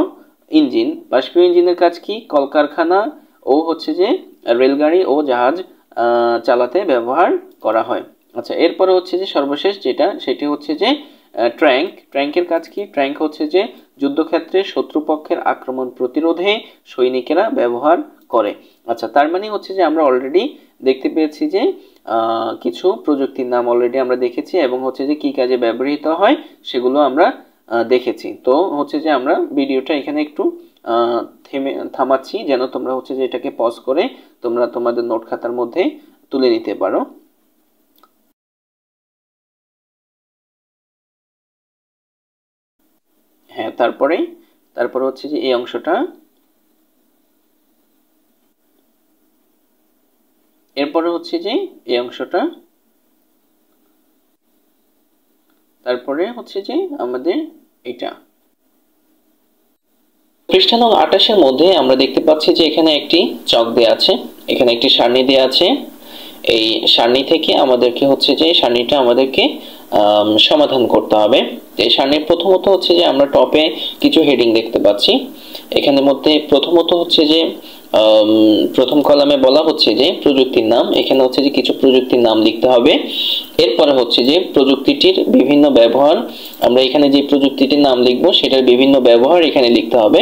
ইঞ্জিন। বাষ্পীয় ইঞ্জিনের কাজ কি? কলকারখানা ও হচ্ছে যে রেলগাড়ি ও জাহাজ চালাতে ব্যবহার করা হয়। আচ্ছা, এরপরে হচ্ছে যে সর্বশেষ সেটি হচ্ছে যে ট্যাঙ্ক। ট্যাঙ্কের কাজ কি? ট্যাঙ্ক হচ্ছে যে যুদ্ধক্ষেত্রে শত্রুপক্ষের আক্রমণ প্রতিরোধে সৈনিকেরা ব্যবহার করে। আচ্ছা, তার মানে হচ্ছে যে আমরা অলরেডি দেখতে পেয়েছি যে কিছু প্রযুক্তির নাম অলরেডি আমরা দেখেছি এবং হচ্ছে যে কি কাজে ব্যবহৃত হয় সেগুলো আমরা দেখেছি। তো হচ্ছে যে আমরা ভিডিওটা এখানে একটু থামাচ্ছি, যেন তোমরা হচ্ছে যে এটাকে পজ করে তোমরা তোমাদের নোট খাতার মধ্যে তুলে নিতে পারো। হ্যাঁ, তারপরে হচ্ছে যে এই অংশটা, এরপরে হচ্ছে যে এই অংশটা, তারপরে হচ্ছে যে আমাদের এটা পৃষ্ঠা নং 28-এর মধ্যে আমরা দেখতে পাচ্ছি যে এখানে একটি চক দেয়া আছে, এখানে একটি সারণী দেয়া আছে। এই সারণী থেকে আমাদেরকে হচ্ছে যে সারণীটা আমাদেরকে সমাধান করতে হবে। এই সারণীর প্রথমত হচ্ছে যে আমরা টপে কিছু হেডিং দেখতে পাচ্ছি। এখানের মধ্যে প্রথমত হচ্ছে যে প্রথম কলামে বলা হচ্ছে যে প্রযুক্তির নাম। এখানে হচ্ছে যে কিছু প্রযুক্তির নাম লিখতে হবে। এরপরে হচ্ছে যে প্রযুক্তিটির বিভিন্ন ব্যবহার, আমরা এখানে যে প্রযুক্তিটির নাম লিখব সেটার বিভিন্ন ব্যবহার এখানে লিখতে হবে।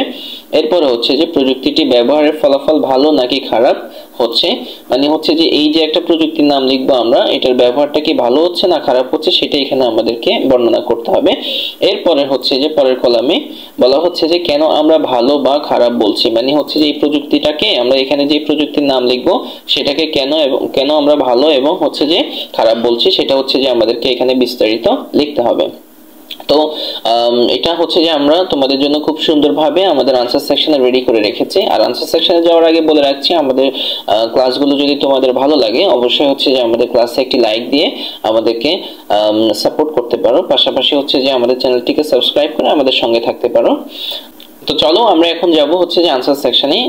এরপরে হচ্ছে যে প্রযুক্তিটি ব্যবহারের ফলাফল ভালো নাকি খারাপ হচ্ছে, মানে হচ্ছে যে এই যে একটা প্রযুক্তির নাম লিখবো আমরা, এটার ব্যবহারটা কি ভালো হচ্ছে না খারাপ হচ্ছে সেটা এখানে আমাদেরকে বর্ণনা করতে হবে। এরপরে হচ্ছে যে পরের কলামে বলা হচ্ছে যে কেন আমরা ভালো বা খারাপ বলছি, মানে হচ্ছে যে এই প্রযুক্তিটাকে আমরা এখানে যে প্রযুক্তির নাম লিখবো সেটাকে কেন আমরা ভালো এবং হচ্ছে যে খারাপ বলছি সেটা হচ্ছে যে আমাদেরকে এখানে বিস্তারিত লিখতে হবে। তো এটা হচ্ছে যে আমরা তোমাদের জন্য খুব সুন্দরভাবে আমাদের আনসার সেকশনে রেডি করে রেখেছি। আর আনসার সেকশনে যাওয়ার আগে বলে রাখছি, আমাদের ক্লাসগুলো যদি তোমাদের ভালো লাগে অবশ্যই হচ্ছে যে আমাদের ক্লাসে একটি লাইক দিয়ে আমাদেরকে সাপোর্ট করতে পারো। পাশাপাশি হচ্ছে যে আমাদের চ্যানেলটিকে সাবস্ক্রাইব করে আমাদের সঙ্গে থাকতে পারো। তো চলো আমরা এখন যাব হচ্ছে যে আনসার সেকশনে।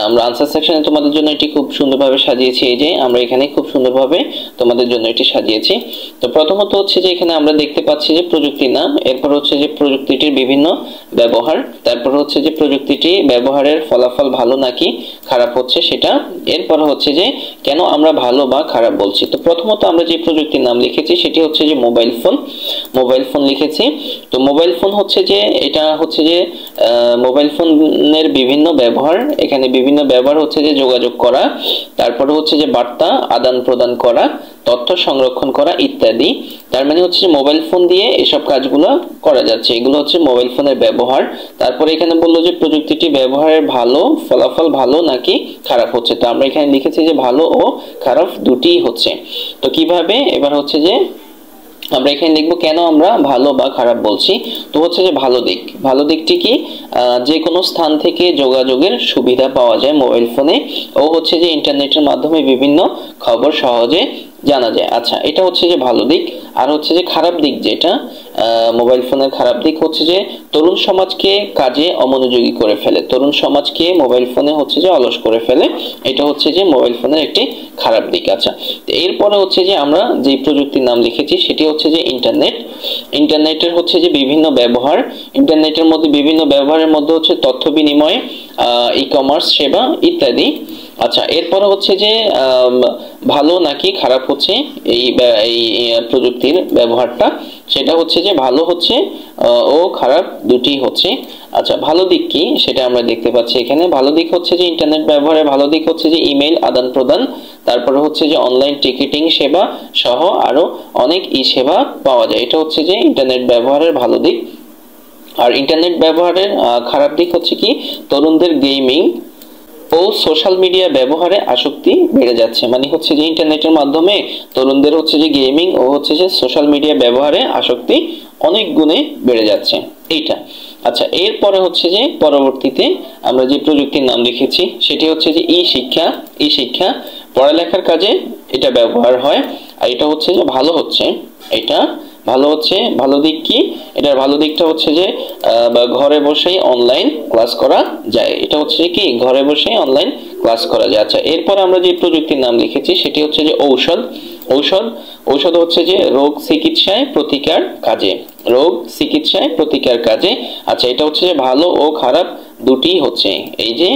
আমরা আনসার সেকশনে তোমাদের জন্য এটি খুব সুন্দরভাবে সাজিয়েছি। এই যে আমরা এখানে খুব সুন্দরভাবে তোমাদের জন্য এটি সাজিয়েছি। তো প্রথমত হচ্ছে যে এখানে আমরা দেখতে পাচ্ছি যে প্রযুক্তির নাম, এরপর হচ্ছে যে প্রযুক্তিটির বিভিন্ন ব্যবহার, তারপর হচ্ছে যে প্রযুক্তিটি ব্যবহারের ফলাফল ভালো নাকি খারাপ হচ্ছে সেটা, এরপর হচ্ছে যে কেন আমরা ভালো বা খারাপ বলছি। তো প্রথমত আমরা যে প্রযুক্তির নাম লিখেছি সেটি হচ্ছে যে মোবাইল ফোন। মোবাইল ফোন লিখেছি। তো মোবাইল ফোন হচ্ছে যে এটা হচ্ছে যে মোবাইল ফোনের বিভিন্ন ব্যবহার, এখানে বিভিন্ন ব্যবহার হচ্ছে যে যোগাযোগ করা, তারপরে হচ্ছে যে বার্তা আদান প্রদান করা, তথ্য সংরক্ষণ করা ইত্যাদি। তার মানে হচ্ছে যে মোবাইল ফোন দিয়ে এসব কাজগুলো করা যাচ্ছে, এগুলো হচ্ছে মোবাইল ফোনের ব্যবহার। তারপরে এখানে বললো যে প্রযুক্তিটি ব্যবহারের ভালো ফলাফল ভালো নাকি খারাপ হচ্ছে। তো আমরা এখানে লিখেছি যে ভালো ও খারাপ দুটিই হচ্ছে। তো কিভাবে, এবার হচ্ছে যে আমরা এখানে লিখবো কেন আমরা ভালো বা খারাপ বলছি। তো হচ্ছে যে ভালো দিকটি কি, যে কোনো স্থান থেকে যোগাযোগের সুবিধা পাওয়া যায় মোবাইল ফোনে, ও হচ্ছে যে ইন্টারনেটের মাধ্যমে বিভিন্ন খবর সহজে জানা যায়। আচ্ছা, এটা হচ্ছে যে ভালো দিক। আর হচ্ছে যে খারাপ দিক যেটা মোবাইল ফোনের খারাপ দিক হচ্ছে যে তরুণ সমাজকে কাজে অমনোযোগী করে ফেলে, তরুণ সমাজকে মোবাইল ফোনে হচ্ছে যে অলস করে ফেলে, এটা হচ্ছে যে মোবাইল ফোনের একটি খারাপ দিক। আচ্ছা, এরপরে হচ্ছে যে আমরা যে প্রযুক্তির নাম লিখেছি সেটি হচ্ছে যে ইন্টারনেট। ইন্টারনেটের হচ্ছে যে বিভিন্ন ব্যবহার, ইন্টারনেটের মধ্যে বিভিন্ন ব্যবহারের মধ্যে হচ্ছে তথ্য বিনিময়, ই কমার্স সেবা ইত্যাদি। আচ্ছা, এরপরে হচ্ছে যে ভালো নাকি খারাপ হচ্ছে এই প্রযুক্তির ব্যবহারটা, সেটা হচ্ছে যে ভালো হচ্ছে ও খারাপ দুটি হচ্ছে। আচ্ছা, ভালো দিক কি সেটা আমরা দেখতে পাচ্ছি এখানে। ভালো দিক হচ্ছে যে ইন্টারনেট ব্যবহারের ভালো দিক হচ্ছে যে ইমেল আদান প্রদান, তারপরে হচ্ছে যে অনলাইন টিকিটিং সেবা সহ আরো অনেক সেবা পাওয়া যায়, এটা হচ্ছে যে ইন্টারনেট ব্যবহারের ভালো দিক। আর ইন্টারনেট ব্যবহারের খারাপ দিক হচ্ছে কি তরুণদের গেমিং ও সোশ্যাল মিডিয়া ব্যবহারে আসক্তি বেড়ে যাচ্ছে, মানে হচ্ছে যে ইন্টারনেটের মাধ্যমে তরুণদের হচ্ছে যে গেমিং ও হচ্ছে যে সোশ্যাল মিডিয়া ব্যবহারে আসক্তি অনেক গুণে বেড়ে যাচ্ছে এইটা। আচ্ছা, এরপরে হচ্ছে যে পরবর্তীতে আমরা যে প্রযুক্তির নাম লিখেছি সেটি হচ্ছে যে ই শিক্ষা। ই শিক্ষা পড়ালেখার কাজে এটা ব্যবহার হয়, আর এটা হচ্ছে যে ভালো হচ্ছে, এটা ভালো হচ্ছে। ভালো দিক কি? এটার ভালো দিকটা হচ্ছে যে ঘরে বসেই অনলাইন ক্লাস করা যায়, এটা হচ্ছে কি ঘরে বসেই অনলাইন ক্লাস করা যায়। আচ্ছা, এরপর আমরা যে প্রযুক্তির নাম লিখেছি সেটি হচ্ছে যে ঔষধ। ঔষধ ঔষধ হচ্ছে যে রোগ চিকিৎসায় প্রতিকার কাজে, রোগ চিকিৎসায় প্রতিকার কাজে। আচ্ছা, এটা হচ্ছে যে ভালো ও খারাপ দুটি হচ্ছে, এই যে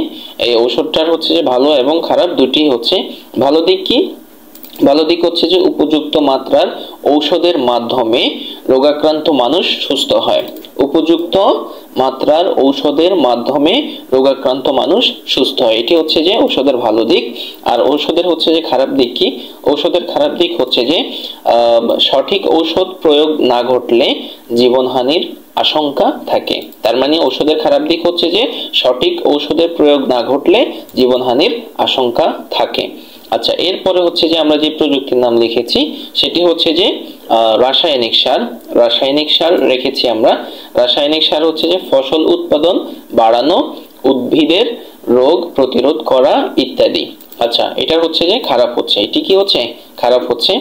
এই ঔষধটার হচ্ছে যে ভালো এবং খারাপ দুটি হচ্ছে। ভালো দিক কি? ভালো দিক হচ্ছে যে উপযুক্ত মাত্রার ঔষধের মাধ্যমে রোগাক্রান্ত মানুষ সুস্থ হয়, উপযুক্ত মাত্রার ঔষধের মাধ্যমে রোগাক্রান্ত মানুষ সুস্থ হয়, এটি হচ্ছে যে ঔষধের ভালো দিক। আর ঔষধের হচ্ছে যে খারাপ দিক কি? ঔষধের খারাপ দিক হচ্ছে যে সঠিক ঔষধ প্রয়োগ না ঘটলে জীবনহানির আশঙ্কা থাকে। তার মানে ঔষধের খারাপ দিক হচ্ছে যে সঠিক ঔষধের প্রয়োগ না ঘটলে জীবনহানির আশঙ্কা থাকে। আচ্ছা, এরপরে হচ্ছে যে আমরা যে প্রযুক্তির নাম লিখেছি সেটি হচ্ছে যে রাসায়নিক সার। রাসায়নিক সার রেখেছি আমরা। রাসায়নিক সার হচ্ছে যে ফসল উৎপাদন বাড়ানো, উদ্ভিদের রোগ প্রতিরোধ করা ইত্যাদি। আচ্ছা, এটা হচ্ছে যে খারাপ হচ্ছে, এটি কি হচ্ছে? খারাপ হচ্ছে।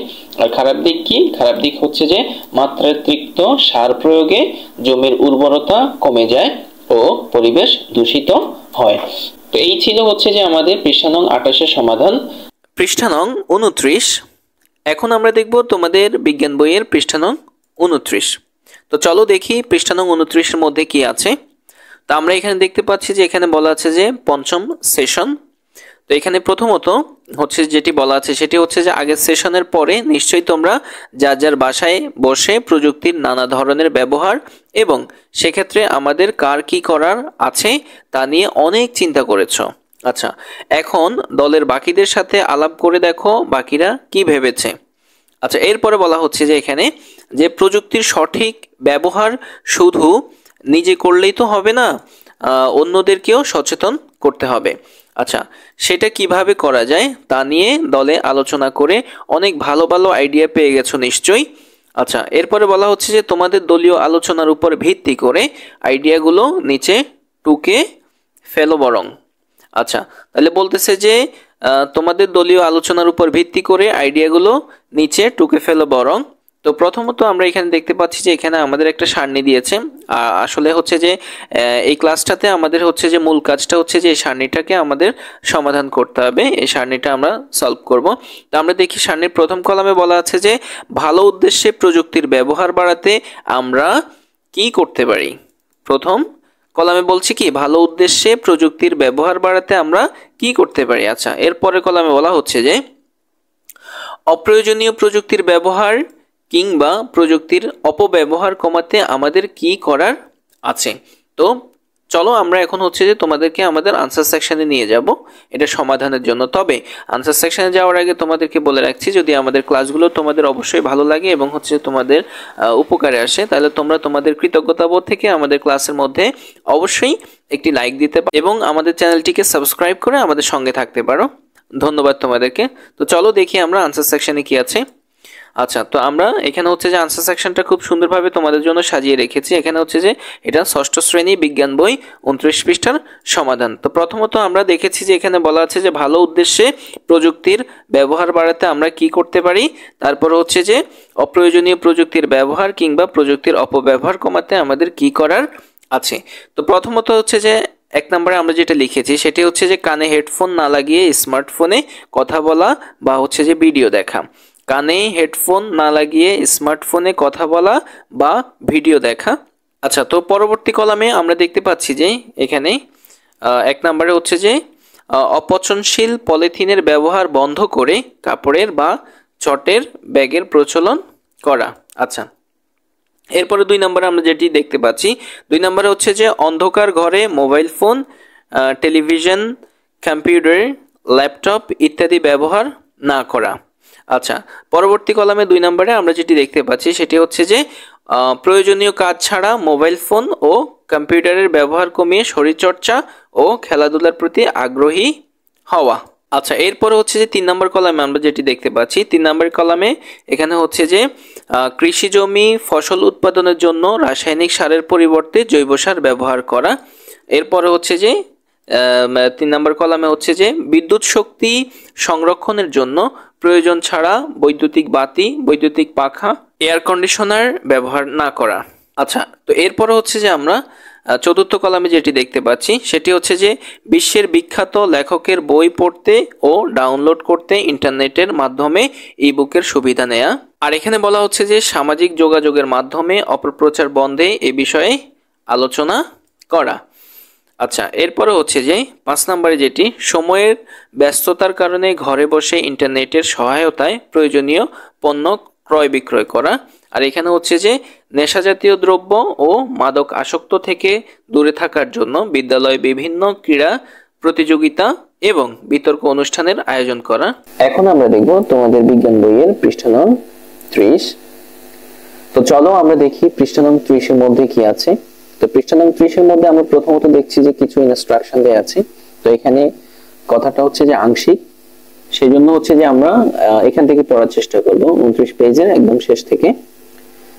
আর খারাপ দিক কি? খারাপ দিক হচ্ছে যে মাত্রাতিরিক্ত সার প্রয়োগে জমির উর্বরতা কমে যায় ও পরিবেশ দূষিত হয়। তো এই ছিল হচ্ছে যে আমাদের পৃষ্ঠা নং 28 সমাধান। পৃষ্ঠা নং 29। এখন আমরা দেখব তোমাদের বিজ্ঞান বইয়ের পৃষ্ঠা নং 29। তো চলো দেখি পৃষ্ঠা নং 29-এর মধ্যে কি আছে। তো আমরা এখানে দেখতে পাচ্ছি যে এখানে বলা আছে যে পঞ্চম সেশন। তো এখানে প্রথমত হচ্ছে যেটি বলা আছে সেটি হচ্ছে যে আগের সেশনের পরে নিশ্চয়ই তোমরা যার যার বাসায় বসে প্রযুক্তির নানা ধরনের ব্যবহার এবং সেক্ষেত্রে আমাদের কার কি করার আছে তা নিয়ে অনেক চিন্তা করেছো। আচ্ছা, এখন দলের বাকিদের সাথে আলাপ করে দেখো বাকিরা কি ভেবেছে। আচ্ছা, এরপরে বলা হচ্ছে যে এখানে যে প্রযুক্তির সঠিক ব্যবহার শুধু নিজে করলেই তো হবে না, অন্যদেরকেও সচেতন করতে হবে। আচ্ছা, সেটা কিভাবে করা যায় তা নিয়ে দলে আলোচনা করে অনেক ভালো ভালো আইডিয়া পেয়ে গেছো নিশ্চয়ই। আচ্ছা, এরপরে বলা হচ্ছে যে তোমাদের দলীয় আলোচনার উপর ভিত্তি করে আইডিয়াগুলো নিচে টুকে ফেলো বরং। আচ্ছা, তাহলে বলতেছে যে তোমাদের দলীয় আলোচনার উপর ভিত্তি করে আইডিয়াগুলো নিচে টুকে ফেলো বরং। তো প্রথমত আমরা এখানে দেখতে পাচ্ছি যে এখানে আমাদের একটা সারণী দিয়েছে। আসলে হচ্ছে যে এই ক্লাসটাতে আমাদের হচ্ছে যে মূল কাজটা হচ্ছে যে এই সারণীটাকে আমাদের সমাধান করতে হবে, এই সারণীটা আমরা সলভ করব। তো আমরা দেখি সারণীর প্রথম কলামে বলা আছে যে ভালো উদ্দেশ্যে প্রযুক্তির ব্যবহার বাড়াতে আমরা কি করতে পারি। প্রথম কলামে বলছি কি ভালো উদ্দেশ্যে প্রযুক্তির ব্যবহার বাড়াতে আমরা কি করতে পারি। আচ্ছা, এরপরের কলামে বলা হচ্ছে যে অপ্রয়োজনীয় প্রযুক্তির ব্যবহার কিংবা প্রযুক্তির অপব্যবহার কমাতে আমাদের কি করার আছে। তো চলো আমরা এখন হচ্ছে যে তোমাদেরকে আমাদের আনসার সেকশনে নিয়ে যাব এটা সমাধানের জন্য। তবে আনসার সেকশনে যাওয়ার আগে তোমাদেরকে বলে রাখছি, যদি আমাদের ক্লাসগুলো তোমাদের অবশ্যই ভালো লাগে এবং হচ্ছে তোমাদের উপকারে আসে তাহলে তোমরা তোমাদের কৃতজ্ঞতাবোধ থেকে আমাদের ক্লাসের মধ্যে অবশ্যই একটি লাইক দিতে পারো এবং আমাদের চ্যানেলটিকে সাবস্ক্রাইব করে আমাদের সঙ্গে থাকতে পারো। ধন্যবাদ তোমাদেরকে। তো চলো দেখি আমরা আনসার সেকশনে কি আছে। আচ্ছা, তো আমরা এখানে হচ্ছে যে আনসার সেকশনটা খুব সুন্দরভাবে তোমাদের জন্য সাজিয়ে রেখেছি। এখানে হচ্ছে যে এটা ষষ্ঠ শ্রেণী বিজ্ঞান বই 29 পৃষ্ঠার সমাধান। তো প্রথমত আমরা দেখেছি যে এখানে বলা আছে যে ভালো উদ্দেশ্যে প্রযুক্তির ব্যবহার বাড়াতে আমরা কি করতে পারি। তারপর হচ্ছে যে অপ্রয়োজনীয় প্রযুক্তির ব্যবহার কিংবা প্রযুক্তির অপব্যবহার কমাতে আমাদের কি করার আছে। তো প্রথমত হচ্ছে যে এক নম্বরে আমরা যেটা লিখেছি সেটি হচ্ছে যে কানে হেডফোন না লাগিয়ে স্মার্টফোনে কথা বলা বা হচ্ছে যে ভিডিও দেখা। কানে হেডফোন না লাগিয়ে স্মার্টফোনে কথা বলা বা ভিডিও দেখা। আচ্ছা, তো পরবর্তী কলামে আমরা দেখতে পাচ্ছি যে এখানে এক নম্বরে হচ্ছে যে অপচনশীল পলিথিনের ব্যবহার বন্ধ করে কাপড়ের বা চটের ব্যাগের প্রচলন করা। আচ্ছা, এরপরে 2 নম্বরে আমরা যেটি দেখতে পাচ্ছি 2 নম্বরে হচ্ছে যে অন্ধকার ঘরে mobile phone, television, computer, laptop ইত্যাদি ব্যবহার না করা। আচ্ছা, পরবর্তী কলামে 2 নম্বরে আমরা যেটি দেখতে পাচ্ছি সেটি হচ্ছে যে প্রয়োজনীয় কাজ ছাড়া মোবাইল ফোন ও কম্পিউটারের ব্যবহার কমিয়ে শরীরচর্চা ও খেলাধুলার প্রতি আগ্রহী হওয়া। আচ্ছা, এরপরে হচ্ছে যে 3 নম্বর কলামে আমরা যেটি দেখতে পাচ্ছি, 3 নম্বর কলামে এখানে হচ্ছে যে কৃষি জমি ফসল উৎপাদনের জন্য রাসায়নিক সারের পরিবর্তে জৈব সার ব্যবহার করা। এরপরে হচ্ছে যে 3 নম্বর কলামে হচ্ছে যে বিদ্যুৎ শক্তি সংরক্ষণের জন্য প্রয়োজন ছাড়া বৈদ্যুতিক বাতি, বৈদ্যুতিক পাখা, এয়ার কন্ডিশনার ব্যবহার না করা। আচ্ছা, তো এরপরে হচ্ছে যে আমরা চতুর্থ কলামে যেটি দেখতে পাচ্ছি সেটি হচ্ছে যে বিশ্বের বিখ্যাত লেখকের বই পড়তে ও ডাউনলোড করতে ইন্টারনেটের মাধ্যমে ই-বুকের সুবিধা নেয়া। আর এখানে বলা হচ্ছে যে সামাজিক যোগাযোগের মাধ্যমে অপপ্রচার বন্ধে এ বিষয়ে আলোচনা করা। আচ্ছা, এরপরে হচ্ছে যে 5 নম্বরে যেটি সময়ের ব্যস্ততার কারণে ঘরে বসে ইন্টারনেটের সহায়তায় প্রয়োজনীয় পণ্য ক্রয় বিক্রয় করা। আর এখানে হচ্ছে যে নেশাজাতীয় দ্রব্য ও মাদক আসক্ত থেকে দূরে থাকার জন্য বিদ্যালয়ে বিভিন্ন ক্রীড়া প্রতিযোগিতা এবং বিতর্ক অনুষ্ঠানের আয়োজন করা। এখন আমরা দেখব তোমাদের বিজ্ঞান বইয়ের পৃষ্ঠা নং 30। তো চলো আমরা দেখি পৃষ্ঠা নং 30 এর মধ্যে কি আছে। তো পৃষ্ঠা নং 30 এর মধ্যে আমরা প্রথমত দেখছি যে কিছু ইনস্ট্রাকশন দেয়া আছে। তো এখানে কথাটা হচ্ছে যে আংশিক, সেই জন্য হচ্ছে যে আমরা এখান থেকে পড়ার চেষ্টা করব 29 পেজের একদম শেষ থেকে।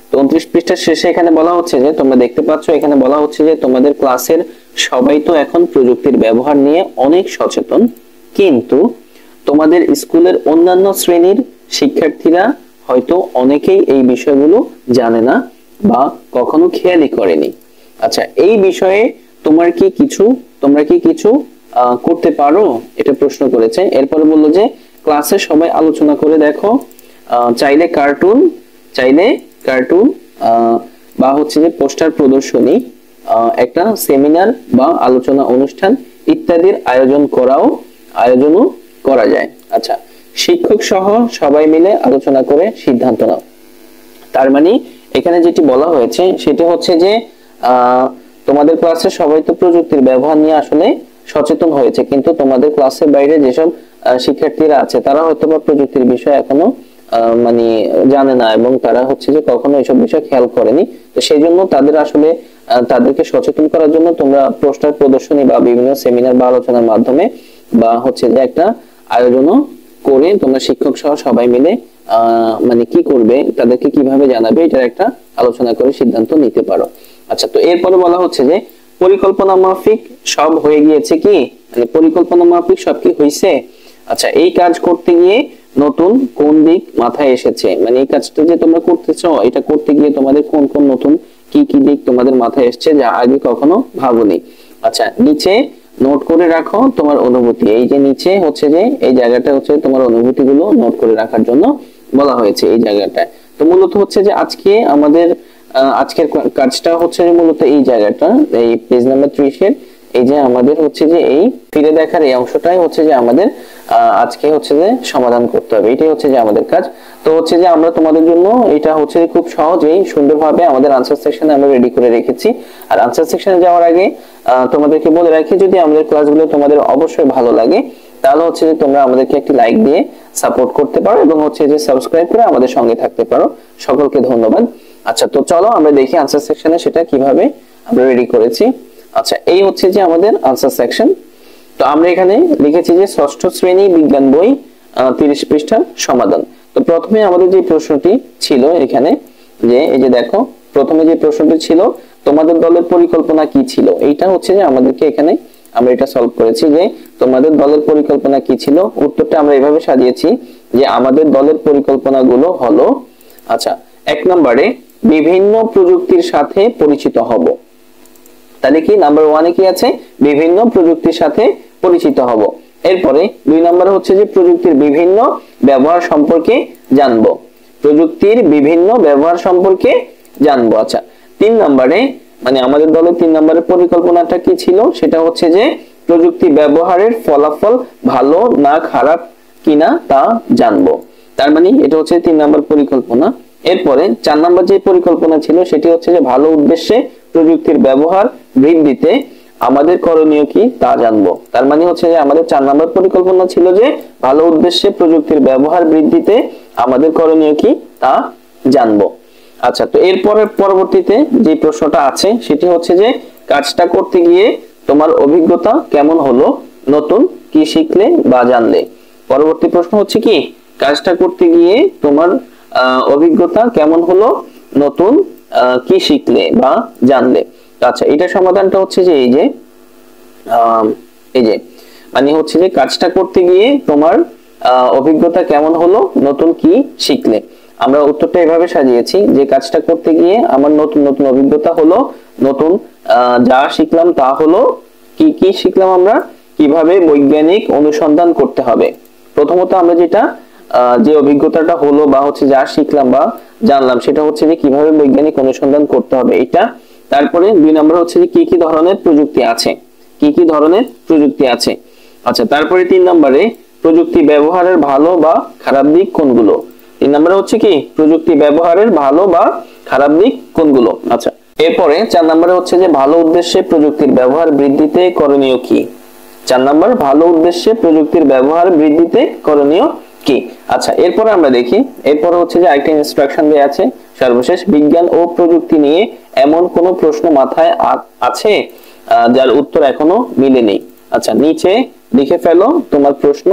তো 29 পৃষ্ঠার শেষে এখানে বলা হচ্ছে যে তোমরা দেখতে পাচ্ছ এখানে বলা হচ্ছে যে তোমাদের ক্লাসের সবাই তো এখন প্রযুক্তির ব্যবহার নিয়ে অনেক সচেতন, কিন্তু তোমাদের স্কুলের অন্যান্য শ্রেণীর শিক্ষার্থীরা হয়তো অনেকেই এই বিষয়গুলো জানে না বা কখনো খেয়ালই করেনি। আচ্ছা, এই বিষয়ে তোমরা কি কিছু করতে পারো, এটা প্রশ্ন করেছে। এরপরে বললো যে ক্লাসে সবাই আলোচনা করে দেখো, চাইলে কার্টুন বা হচ্ছে যে পোস্টার প্রদর্শনী, একটা সেমিনার বা আলোচনা অনুষ্ঠান ইত্যাদির আয়োজনও করা যায়। আচ্ছা, শিক্ষক সহ সবাই মিলে আলোচনা করে সিদ্ধান্ত নাও। তার মানে এখানে যেটি বলা হয়েছে সেটা হচ্ছে যে তোমাদের ক্লাসে সবাই তো প্রযুক্তির ব্যবহার নিয়ে আসলে সচেতন হয়েছে, কিন্তু তোমাদের ক্লাসের বাইরে যেসব শিক্ষার্থীরা আছে তারা হয়তো বা প্রযুক্তির বিষয় এখনো মানে জানে না এবং তারা হচ্ছে যে কখনো এসব বিষয় খেয়াল করেনি। তো সেই জন্য তাদেরকে সচেতন করার জন্য তোমরা পোস্টার প্রদর্শনী বা বিভিন্ন সেমিনার বা আলোচনার মাধ্যমে বা হচ্ছে যে একটা আয়োজনও করে তোমরা শিক্ষক সহ সবাই মিলে মানে কি করবে, তাদেরকে কিভাবে জানাবে, এটার একটা আলোচনা করে সিদ্ধান্ত নিতে পারো। আচ্ছা, তো এরপরে বলা হচ্ছে যে পরিকল্পনা মাফিক সব হয়ে গিয়েছে কি, মানে পরিকল্পনা মাফিক সব কি হয়েছে। আচ্ছা, এই কাজ করতে গিয়ে নতুন কোন দিক মাথায় এসেছে, মানে এই কাজটা যে তোমরা করতেছো এটা করতে গিয়ে তোমাদের কোন কোন নতুন কি কি দিক তোমাদের মাথায় এসেছে যা আগে কখনো ভাবোনি। আচ্ছা, নিচে নোট করে রাখো তোমার অনুভূতি। এই যে নিচে হচ্ছে যে এই জায়গাটা হচ্ছে তোমার অনুভূতিগুলো নোট করে রাখার জন্য বলা হয়েছে এই জায়গাটায়। তো মূলত হচ্ছে যে আজকের কাজটা হচ্ছে যে মূলত এই জায়গাটা, এই পেজ নাম্বার 30 এর এই যে আমাদের হচ্ছে যে এই ফিরে দেখার এই অংশটাই হচ্ছে যে আমাদের আজকে হচ্ছে যে সমাধান করতে হবে। এটাই হচ্ছে যে আমাদের কাজ। তো হচ্ছে যে আমরা তোমাদের জন্য এটা হচ্ছে খুব সহজেই সুন্দরভাবে আমাদের আনসার সেকশনে আমরা রেডি করে রেখেছি। আর আনসার সেকশনে যাওয়ার আগে তোমাদেরকে বলে রাখি, যদি আমাদের ক্লাসগুলো তোমাদের অবশ্যই ভালো লাগে তাহলে হচ্ছে যে তোমরা আমাদেরকে একটি লাইক দিয়ে সাপোর্ট করতে পারো এবং হচ্ছে যে সাবস্ক্রাইব করে আমাদের সঙ্গে থাকতে পারো। সকলকে ধন্যবাদ। আচ্ছা, তো চলো আমরা দেখি আনসার সেকশনে সেটা কিভাবে আমরা রেডি করেছি। আচ্ছা, এই হচ্ছে যে আমাদের আনসার সেকশন। তো আমরা এখানে লিখেছি যে ষষ্ঠ শ্রেণী বিজ্ঞান বই 30 পৃষ্ঠার সমাধান। তো প্রথমে আমাদের যে প্রশ্নটি ছিল এখানে, যে এই যে দেখো প্রথমে যে প্রশ্নটি ছিল তোমাদের দলের পরিকল্পনা কি ছিল, এইটা হচ্ছে যে আমাদেরকে এখানে আমরা এটা সলভ করেছি যে তোমাদের দলের পরিকল্পনা কি ছিল। উত্তরটা আমরা এভাবে সাজিয়েছি যে আমাদের দলের পরিকল্পনাগুলো হলো, আচ্ছা, 1 নম্বরে বিভিন্ন প্রযুক্তির সাথে পরিচিত হব। তাহলে কি নাম্বার 1 এ কি আছে, বিভিন্ন প্রযুক্তির সাথে পরিচিত হব। এরপরে 2 নম্বরে হচ্ছে যে প্রযুক্তির বিভিন্ন ব্যবহার সম্পর্কে জানবো, আচ্ছা, 3 নম্বরে মানে আমাদের দলের 3 নম্বরের পরিকল্পনাটা কি ছিল, সেটা হচ্ছে যে প্রযুক্তি ব্যবহারের ফলাফল ভালো না খারাপ কিনা তা জানবো। তার মানে এটা হচ্ছে 3 নম্বর পরিকল্পনা। এরপরে 4 নম্বর যে পরিকল্পনা ছিল সেটি হচ্ছে যে ভালো উদ্দেশ্যে প্রযুক্তির ব্যবহার বৃদ্ধিতে আমাদের করণীয় কি তা জানবো। তার মানে হচ্ছে যে আমাদের 4 নম্বর পরিকল্পনা ছিল যে ভালো উদ্দেশ্যে প্রযুক্তির ব্যবহার বৃদ্ধিতে আমাদের করণীয় কি তা জানবো। আচ্ছা, তো এরপরে পরবর্তীতে যে প্রশ্নটা আছে সেটি হচ্ছে যে কাজটা করতে গিয়ে তোমার অভিজ্ঞতা কেমন হলো, নতুন কি শিখলে বা জানলে। পরবর্তী প্রশ্ন হচ্ছে কি, কাজটা করতে গিয়ে তোমার অভিজ্ঞতা কেমন হলো, নতুন কি শিখলে বা জানলে। আচ্ছা, এটা সমাধানটা হচ্ছে যে এই যে মানে হচ্ছে যে কাজটা করতে গিয়ে তোমার অভিজ্ঞতা কেমন হলো, নতুন কি শিখলে। আমরা উত্তরটা এভাবে সাজিয়েছি যে কাজটা করতে গিয়ে আমার নতুন নতুন অভিজ্ঞতা হলো, নতুন যা শিখলাম তা হলো কি কি শিখলাম আমরা, কিভাবে বৈজ্ঞানিক অনুসন্ধান করতে হবে। প্রথমত আমরা যেটা যে অভিজ্ঞতাটা হলো বা হচ্ছে যা শিখলাম বা জানলাম সেটা হচ্ছে যে কিভাবে বৈজ্ঞানিক অনুসন্ধান করতে হবে এটা। তারপরে 2 নম্বর হচ্ছে যে কি কি ধরনের প্রযুক্তি আছে, কি কি ধরনের প্রযুক্তি আছে। আচ্ছা, তারপরে 3 নম্বরে প্রযুক্তি ব্যবহারের ভালো বা খারাপ দিক কোনগুলো। 3 নম্বরে হচ্ছে কি প্রযুক্তি ব্যবহারের ভালো বা খারাপ দিক কোনগুলো। আচ্ছা, এরপরে 4 নম্বরে হচ্ছে যে ভালো উদ্দেশ্যে প্রযুক্তির ব্যবহার বৃদ্ধিতে করণীয় কি। 4 নম্বর ভালো উদ্দেশ্যে প্রযুক্তির ব্যবহার বৃদ্ধিতে করণীয় কি। আচ্ছা, এরপরে আমরা দেখি, এরপরে হচ্ছে যে আরেকটা ইনস্ট্রাকশন দেয়া আছে সর্বশেষ, বিজ্ঞান ও প্রযুক্তি নিয়ে এমন কোন প্রশ্ন মাথায় আছে যার উত্তর এখনো মিলেনি। আচ্ছা, নিচে লিখে ফেলো তোমার প্রশ্ন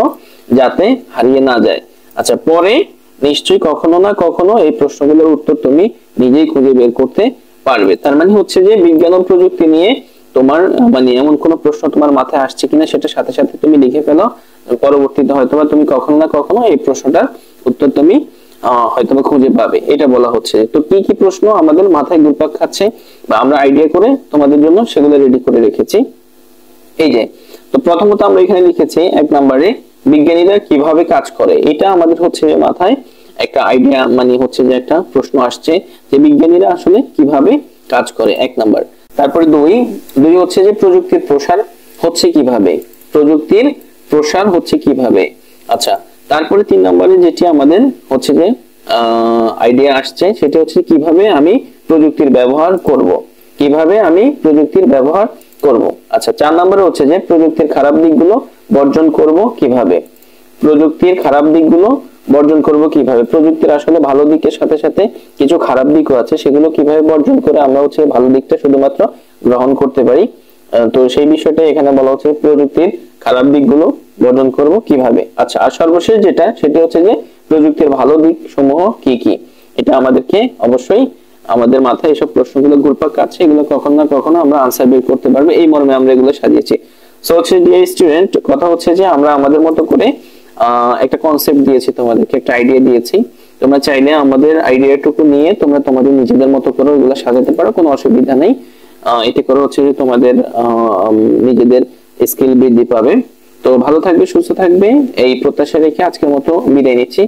যাতে হারিয়ে না যায়। আচ্ছা, পরে নিশ্চয়ই কখনো না কখনো এই প্রশ্নগুলোর উত্তর তুমি নিজেই খুঁজে বের করতে পারবে। তার মানে হচ্ছে যে বিজ্ঞান ও প্রযুক্তি নিয়ে তোমার মানে এমন কোন প্রশ্ন তোমার মাথায় আসছে কিনা সেটা সাথে সাথে তুমি লিখে ফেলো। পরবর্তীতে হয়তোবা তুমি কখনো না কখনো এই প্রশ্নটার উত্তর তুমি হয়তোবা খুঁজে পাবে, এটা বলা হচ্ছে। তো কি কি প্রশ্ন আমাদের মাথায় ঘুরপাক খাচ্ছে বা আমরা আইডিয়া করে তোমাদের জন্য সেগুলো রেডি করে রেখেছি। এই যে, তো প্রথমত আমরা এখানে লিখেছি 1 নম্বরে বিজ্ঞানীরা কিভাবে কাজ করে। এটা আমাদের হচ্ছে যে মাথায় একটা আইডিয়া মানে হচ্ছে যে একটা প্রশ্ন আসছে যে বিজ্ঞানীরা আসলে কিভাবে কাজ করে, 1 নম্বর। তারপরে 2 হচ্ছে যে প্রযুক্তির প্রসার হচ্ছে কিভাবে, প্রযুক্তির প্রসার হচ্ছে কিভাবে। আচ্ছা, তারপরে 3 নম্বরে যেটি আমাদের হচ্ছে যে আইডিয়া আসছে সেটা হচ্ছে কিভাবে আমি প্রযুক্তির ব্যবহার করব, কিভাবে আমি প্রযুক্তির ব্যবহার করব। আচ্ছা, 4 নম্বরে হচ্ছে যে প্রযুক্তির খারাপ দিকগুলো বর্জন করব কিভাবে, প্রযুক্তির খারাপ দিকগুলো বর্জন করব কিভাবে। প্রযুক্তির আসলে ভালো দিকের সাথে সাথে কিছু খারাপ দিকও আছে, সেগুলো কিভাবে বর্জন করে আমরা হচ্ছে ভালো দিকটা শুধুমাত্র গ্রহণ করতে পারি। তো সেই বিষয়টা এখানে বলা হচ্ছে প্রযুক্তির খারাপ দিকগুলো বর্জন করব কিভাবে। আচ্ছা, আর সর্বশেষ যেটা সেটা হচ্ছে যে প্রযুক্তির ভালো দিক সমূহ কি কি। এটা আমাদেরকে অবশ্যই আমাদের মাথায় এসব প্রশ্নগুলো ঘুরপাক খাচ্ছে, এগুলো কখনো না কখনো আমরা আনসার বের করতে পারবো, এই মর্মে আমরা এগুলো সাজিয়েছি। সো হচ্ছে ডিয়ার স্টুডেন্ট, কথা হচ্ছে যে আমরা আমাদের মতো করে একটা কনসেপ্ট দিয়েছি, তোমাদেরকে একটা আইডিয়া দিয়েছি। তোমরা চাইলে আমাদের আইডিয়াটুকু নিয়ে তোমরা তোমাদের নিজেদের মতো করে ওগুলো সাজাতে পারো, কোনো অসুবিধা নেই। এতে করে হচ্ছে যে তোমাদের নিজেদের স্কিল বৃদ্ধি পাবে। তো ভালো থাকবে, সুস্থ থাকবে, এই প্রত্যাশা রেখে আজকের মতো বিদায় নিচ্ছি।